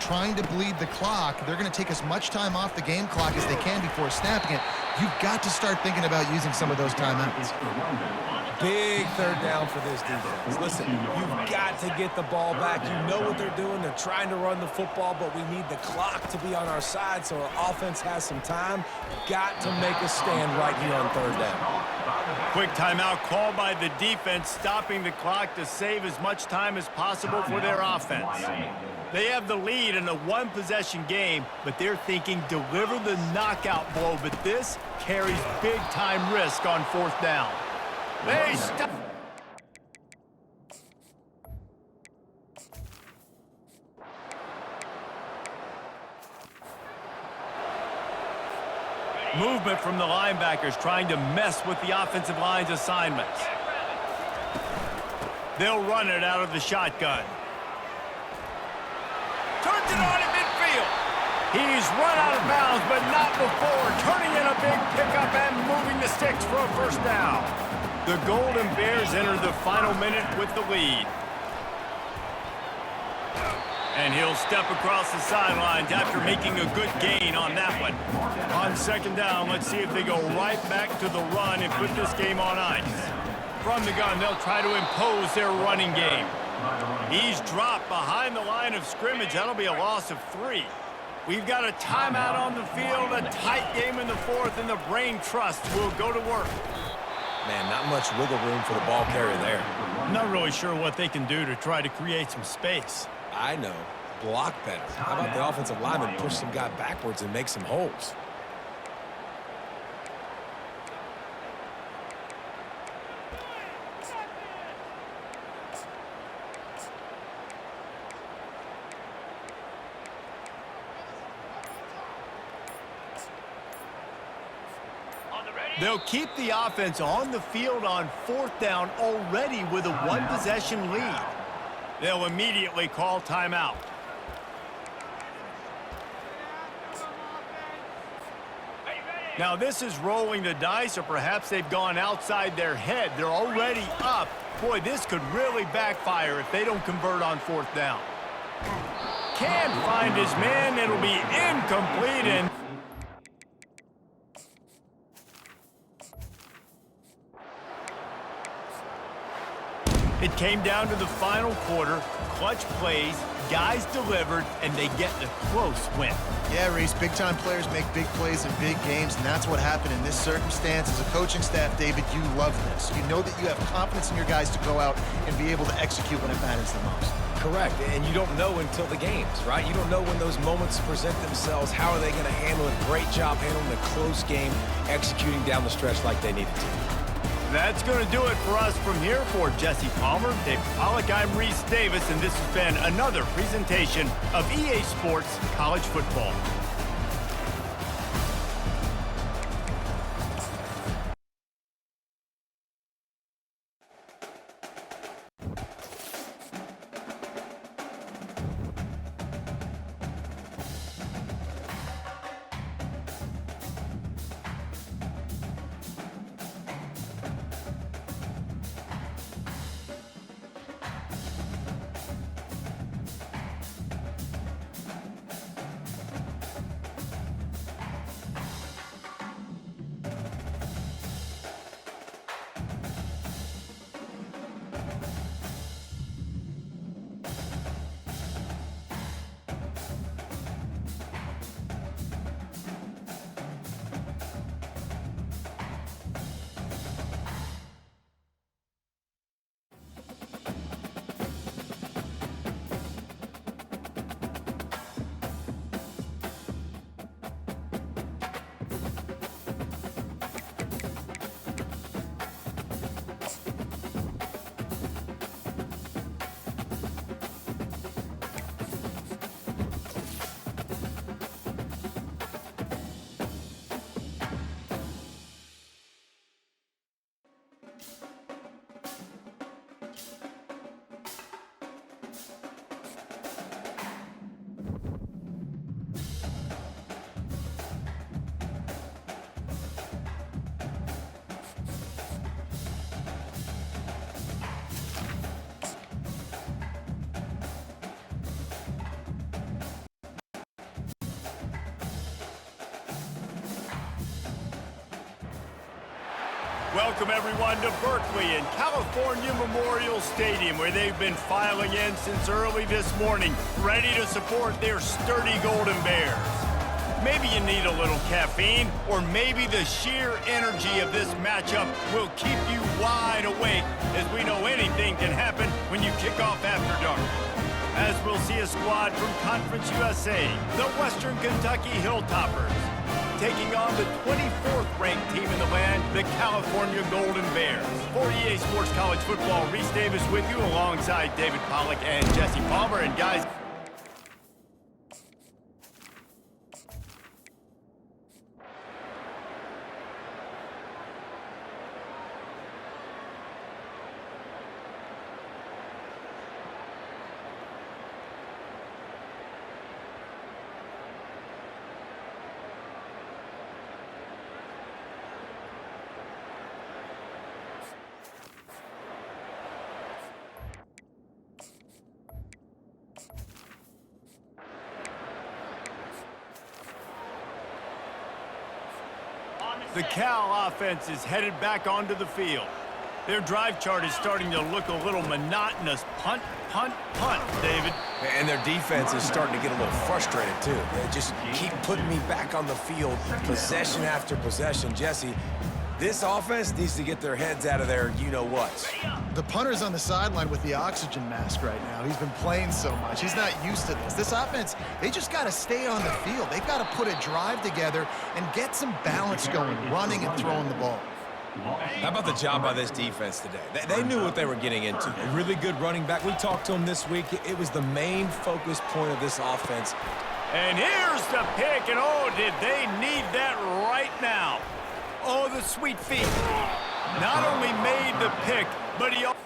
trying to bleed the clock. They're going to take as much time off the game clock as they can before snapping it. You've got to start thinking about using some of those timeouts. Big third down for this defense. Listen, you've got to get the ball back. You know what they're doing. They're trying to run the football, but we need the clock to be on our side so our offense has some time. Got to make a stand right here on third down. Quick timeout called by the defense, stopping the clock to save as much time as possible for their offense. They have the lead in a one-possession game, but they're thinking deliver the knockout blow, but this carries big-time risk on 4th down. They stop. Movement from the linebackers trying to mess with the offensive line's assignments. They'll run it out of the shotgun. Turns it on at midfield. He's run out of bounds, but not before. Turning in a big pickup and moving the sticks for a 1st down. The Golden Bears enter the final minute with the lead. And he'll step across the sidelines after making a good gain on that one. On 2nd down, let's see if they go right back to the run and put this game on ice. From the gun, they'll try to impose their running game. He's dropped behind the line of scrimmage. That'll be a loss of 3. We've got a timeout on the field, a tight game in the 4th, and the Brain Trust will go to work. Man, not much wiggle room for the ball carrier there. I'm not really sure what they can do to try to create some space. I know. Block better. How about the offensive lineman push some guy backwards and make some holes? They'll keep the offense on the field on 4th down already with a one-possession lead. They'll immediately call timeout. Now this is rolling the dice, or perhaps they've gone outside their head. They're already up. Boy, this could really backfire if they don't convert on 4th down. Can't find his man. It'll be incomplete, and it came down to the final quarter. Clutch plays, guys delivered, and they get the close win. Yeah, Reese, big-time players make big plays in big games, and that's what happened in this circumstance. As a coaching staff, David, you love this. You know that you have confidence in your guys to go out and be able to execute when it matters the most. Correct, and you don't know until the games, right? You don't know when those moments present themselves. How are they going to handle it? Great job handling a close game, executing down the stretch like they needed to. That's going to do it for us from here. For Jesse Palmer, Dave Pollack, I'm Reese Davis, and this has been another presentation of EA Sports College Football. Welcome, everyone, to Berkeley and California Memorial Stadium, where they've been filing in since early this morning, ready to support their sturdy Golden Bears. Maybe you need a little caffeine, or maybe the sheer energy of this matchup will keep you wide awake, as we know anything can happen when you kick off after dark. As we'll see a squad from Conference USA, the Western Kentucky Hilltoppers, taking on the 24th ranked team in the land, the California Golden Bears. For EA Sports College Football, Reese Davis with you alongside David Pollack and Jesse Palmer. And guys, the Cal offense is headed back onto the field. Their drive chart is starting to look a little monotonous. Punt, punt, punt, David. And their defense is starting to get a little frustrated, too. They just keep putting me back on the field, possession after possession. Jesse, this offense needs to get their heads out of their you-know-whats. The punter's on the sideline with the oxygen mask right now. He's been playing so much. He's not used to this. This offense, they just got to stay on the field. They've got to put a drive together and get some balance going, running and throwing the ball. How about the job by this defense today? They knew what they were getting into. A really good running back. We talked to him this week. It was the main focus point of this offense. And here's the pick, and oh, did they need that right now. Oh, the sweet feet. Not only made the pick, but he also...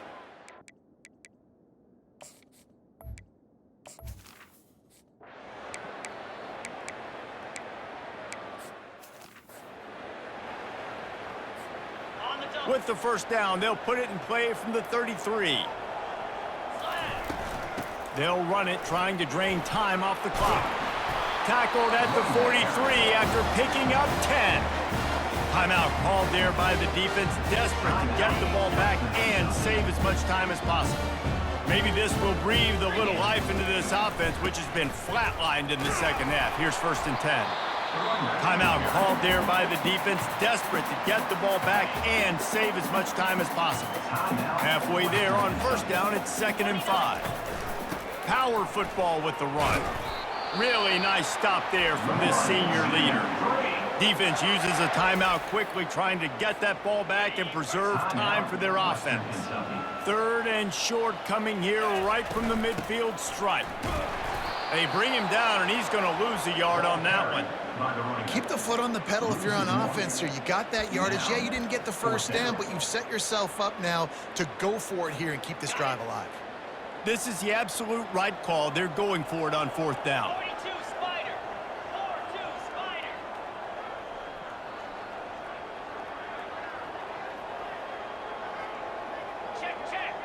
With the first down, they'll put it in play from the 33. They'll run it, trying to drain time off the clock. Tackled at the 43 after picking up 10. Timeout called there by the defense, desperate to get the ball back and save as much time as possible. Maybe this will breathe a little life into this offense, which has been flatlined in the second half. Here's 1st and 10. Timeout called there by the defense, desperate to get the ball back and save as much time as possible. Halfway there on 1st down, it's 2nd and 5. Power football with the run. Really nice stop there from this senior leader. Defense uses a timeout quickly, trying to get that ball back and preserve time for their offense. 3rd and short coming here right from the midfield stripe. They bring him down, and he's going to lose a yard on that one. Keep the foot on the pedal if you're on offense here. You got that yardage. Yeah, you didn't get the first down, but you've set yourself up now to go for it here and keep this drive alive. This is the absolute right call. They're going for it on 4th down. 42 Spider. 4-2 Spider. Check, check.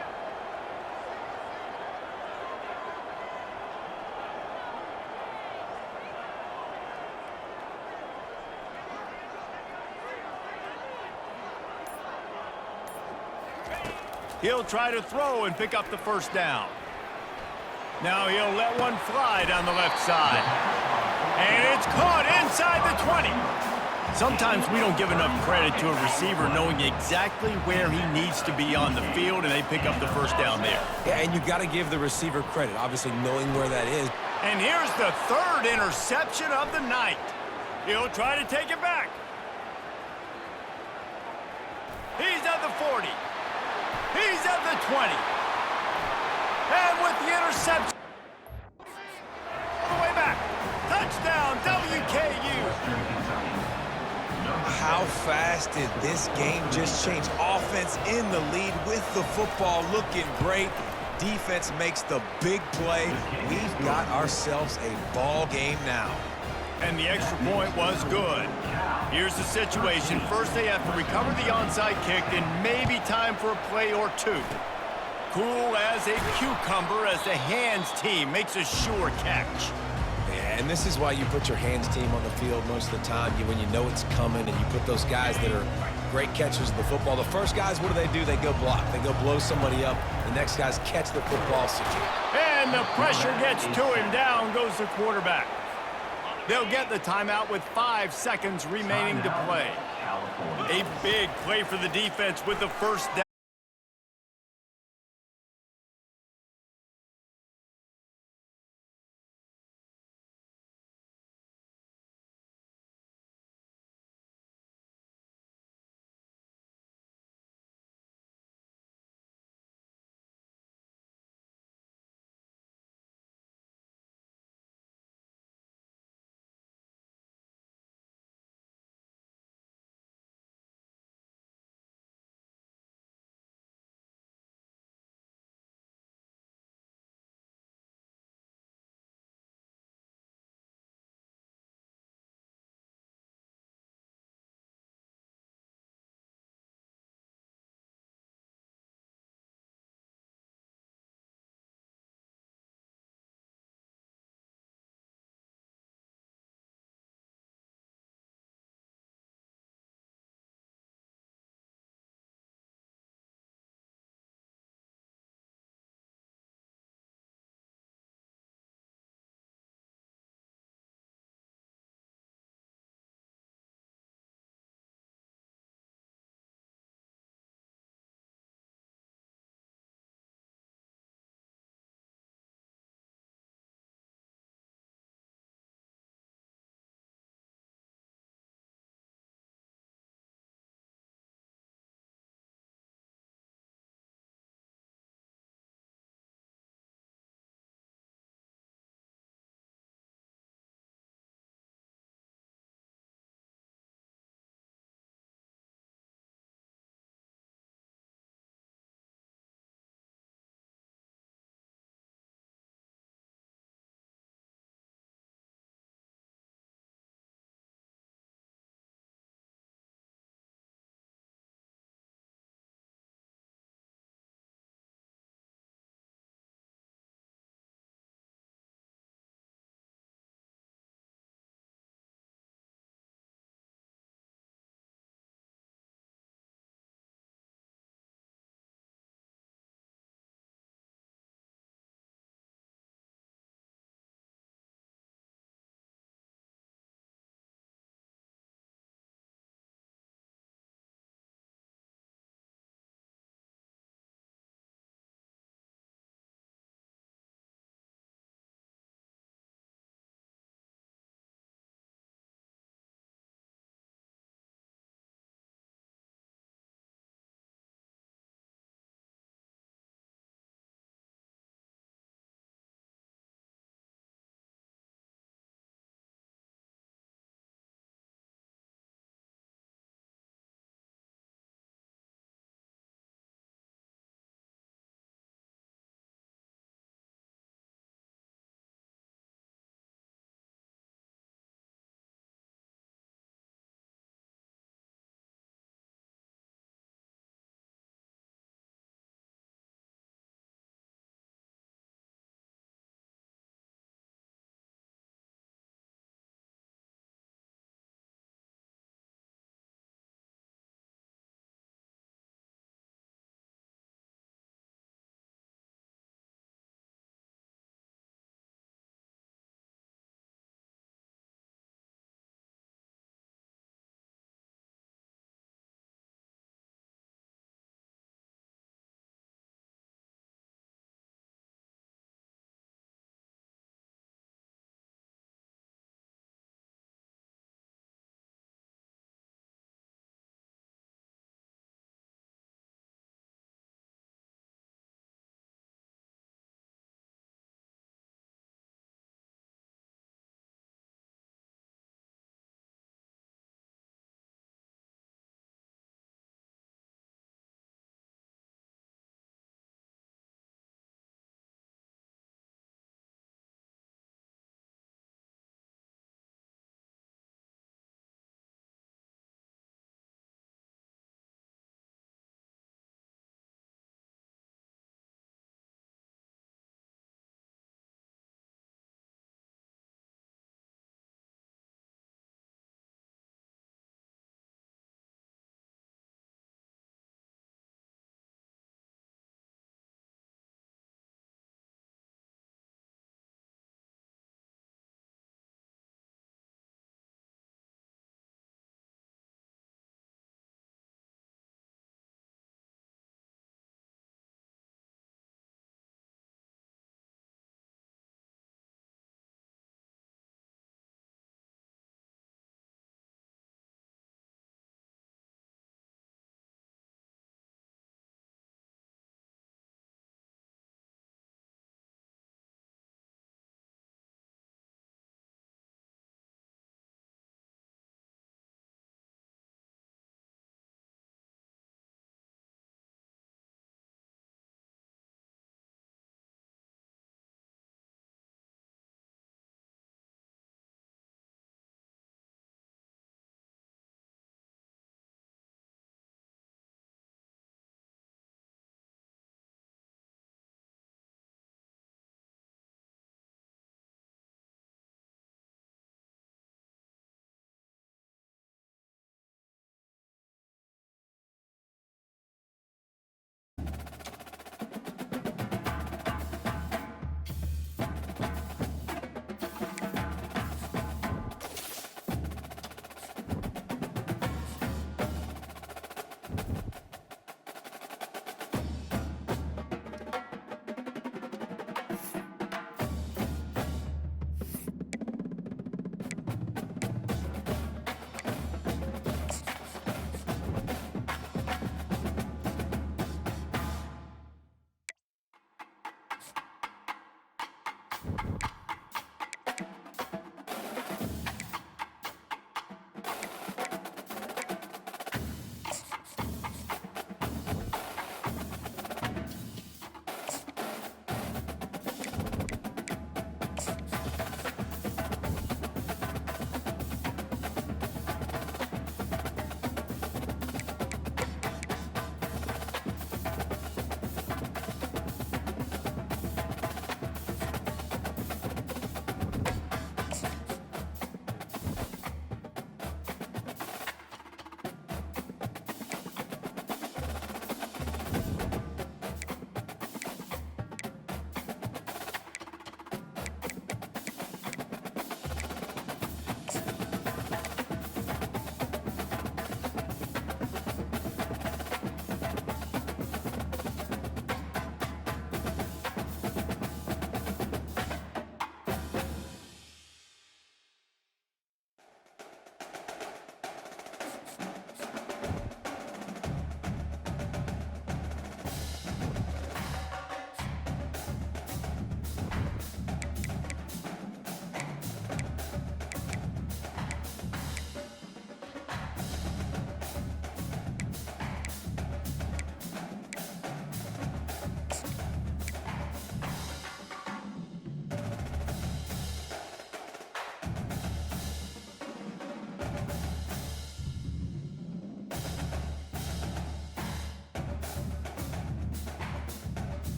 He'll try to throw and pick up the first down. Now he'll let one fly down the left side. And it's caught inside the 20. Sometimes we don't give enough credit to a receiver knowing exactly where he needs to be on the field, and they pick up the first down there. Yeah, and you got to give the receiver credit, obviously knowing where that is. And here's the 3rd interception of the night. He'll try to take it back. He's at the 40. He's at the 20. And with the interception, all the way back. Touchdown, WKU. How fast did this game just change? Offense in the lead with the football, looking great. Defense makes the big play. We've got ourselves a ball game now. And the extra point was good. Here's the situation. First, they have to recover the onside kick, and maybe time for a play or two. Cool as a cucumber as the hands team makes a sure catch. Yeah, and this is why you put your hands team on the field most of the time. When you know it's coming, and you put those guys that are great catchers of the football. The first guys, what do? They go block. They go blow somebody up. The next guys catch the football secure. And the pressure gets to him. Down goes the quarterback. They'll get the timeout with 5 seconds remaining to play. A big play for the defense with the first down.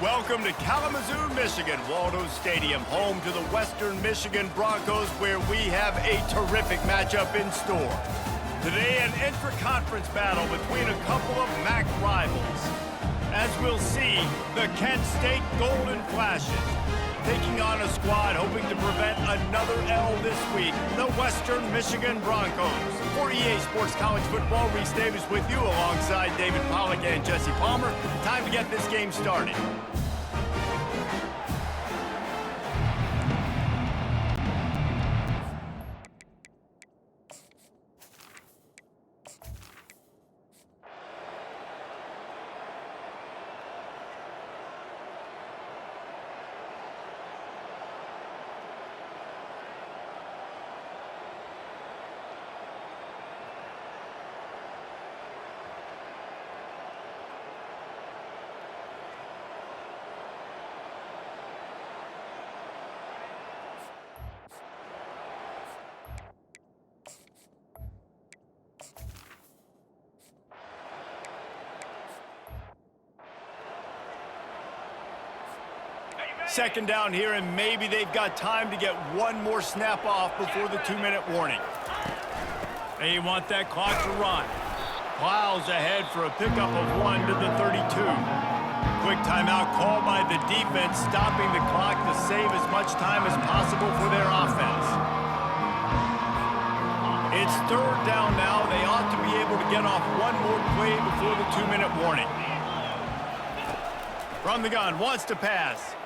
Welcome to Kalamazoo, Michigan, Waldo Stadium, home to the Western Michigan Broncos, where we have a terrific matchup in store. Today, an intra-conference battle between a couple of MAC rivals. As we'll see, the Kent State Golden Flashes taking on a squad hoping to prevent another L this week, the Western Michigan Broncos. For EA Sports College Football, Reese Davis with you alongside David Pollack and Jesse Palmer. Time to get this game started. Second down here, and maybe they've got time to get one more snap off before the 2-minute warning. They want that clock to run. Plows ahead for a pickup of 1 to the 32. Quick timeout called by the defense, stopping the clock to save as much time as possible for their offense. It's third down now. They ought to be able to get off one more play before the 2-minute warning. From the gun, wants to pass.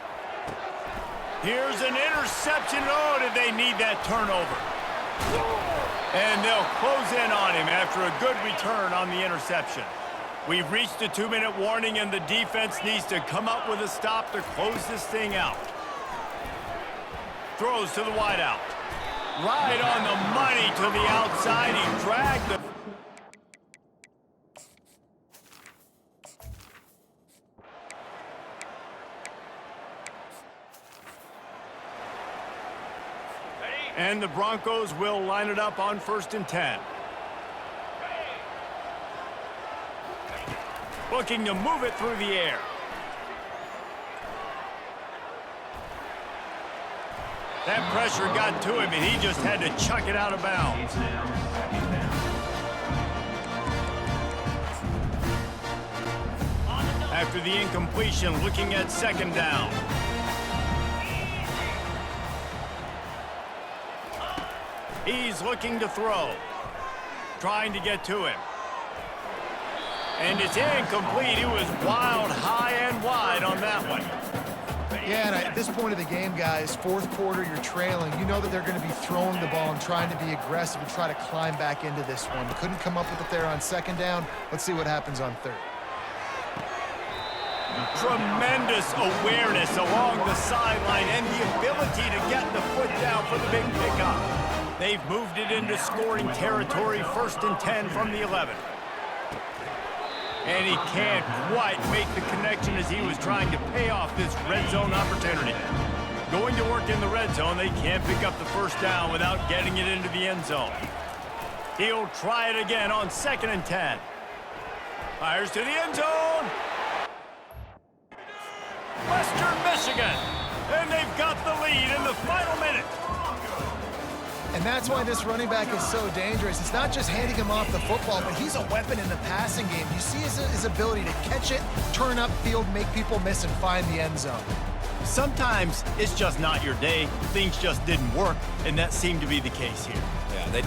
Here's an interception. Oh, did they need that turnover? And they'll close in on him after a good return on the interception. We've reached a 2-minute warning, and the defense needs to come up with a stop to close this thing out. Throws to the wideout. Right on the money to the outside. He dragged the... And the Broncos will line it up on 1st and 10. Looking to move it through the air. That pressure got to him, and he just had to chuck it out of bounds. After the incompletion, looking at 2nd down. He's looking to throw. Trying to get to him. And it's incomplete. He was wild, high and wide on that one. Yeah, and at this point of the game, guys, 4th quarter, you're trailing. You know that they're going to be throwing the ball and trying to be aggressive and try to climb back into this one. Couldn't come up with it there on 2nd down. Let's see what happens on 3rd. Tremendous awareness along the sideline and the ability to get the foot down for the big pickup. They've moved it into scoring territory, 1st and 10 from the 11. And he can't quite make the connection as he was trying to pay off this red zone opportunity. Going to work in the red zone, they can't pick up the 1st down without getting it into the end zone. He'll try it again on 2nd and 10. Fires to the end zone. Western Michigan. And they've got the lead in the final minute. And that's why this running back is so dangerous. It's not just handing him off the football, but he's a weapon in the passing game. You see his ability to catch it, turn upfield, make people miss, and find the end zone. Sometimes it's just not your day. Things just didn't work, and that seemed to be the case here. Yeah, they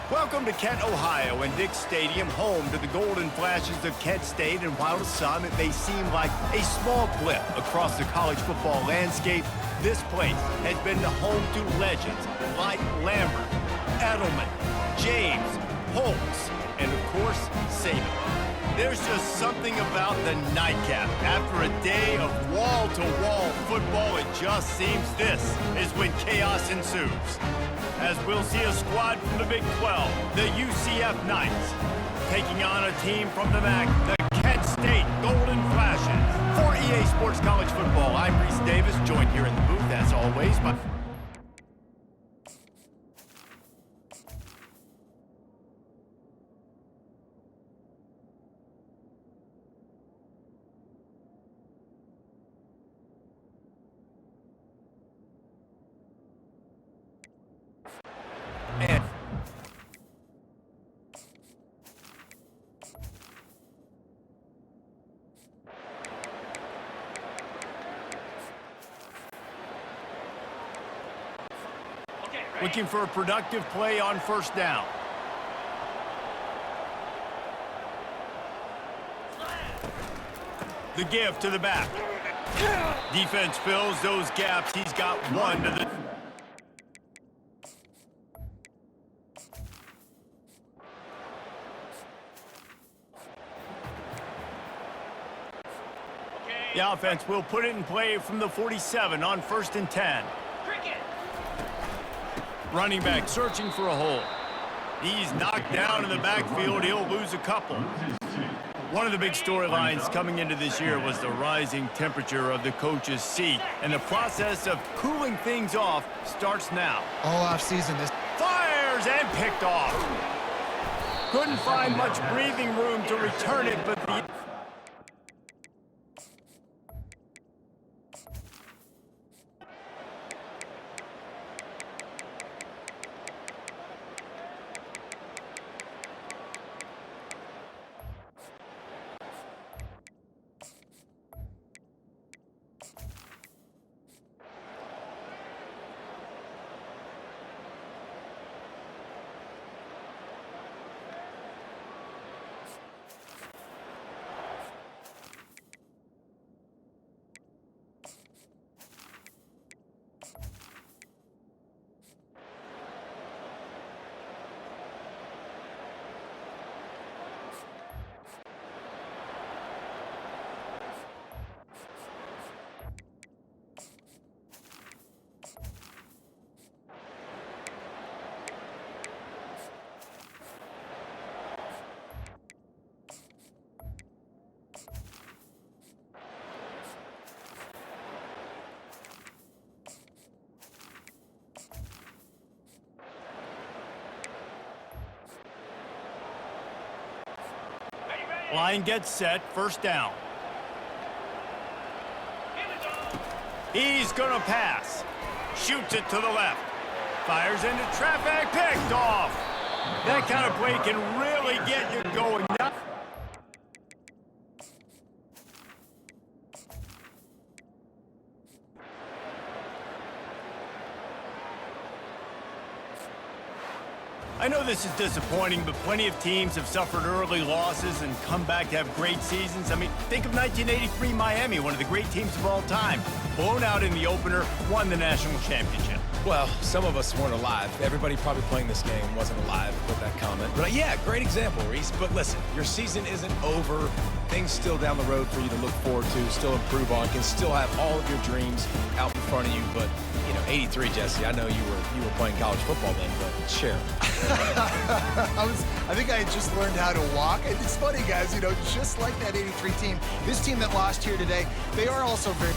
Welcome to Kent, Ohio, and Dick Stadium, home to the Golden Flashes of Kent State. And while to some it may seem like a small blip across the college football landscape, this place has been the home to legends like Lambert, Edelman, James, Holtz, and of course, Saban. There's just something about the nightcap. After a day of wall-to-wall football, it just seems this is when chaos ensues. As we'll see a squad from the Big 12, the UCF Knights, taking on a team from the MAC, the Kent State Golden Flashes. For EA Sports College Football, I'm Reese Davis, joined here in the booth, as always, by... And looking for a productive play on first down. The give to the back. Defense fills those gaps. He's got one to the... The offense will put it in play from the 47 on 1st and 10. Cricket. Running back searching for a hole. He's knocked down in the backfield. He'll lose a couple. One of the big storylines coming into this year was the rising temperature of the coach's seat, and the process of cooling things off starts now. All off-season, this... Fires and picked off. Couldn't find much breathing room to return it, but the... Line gets set, first down. He's gonna pass. Shoots it to the left. Fires into traffic, picked off. That kind of play can really get you going. I know this is disappointing, but plenty of teams have suffered early losses and come back to have great seasons. I mean, think of 1983 Miami, one of the great teams of all time. Blown out in the opener, won the national championship. Well, some of us weren't alive. Everybody probably playing this game wasn't alive with that comment. But yeah, great example, Reese. But listen, your season isn't over. Things still down the road for you to look forward to, still improve on, can still have all of your dreams out in front of you. But, you know, 83, Jesse, I know you were playing college football then, but share. I think I had just learned how to walk. And it's funny, guys, you know, just like that 83 team, this team that lost here today, they are also very...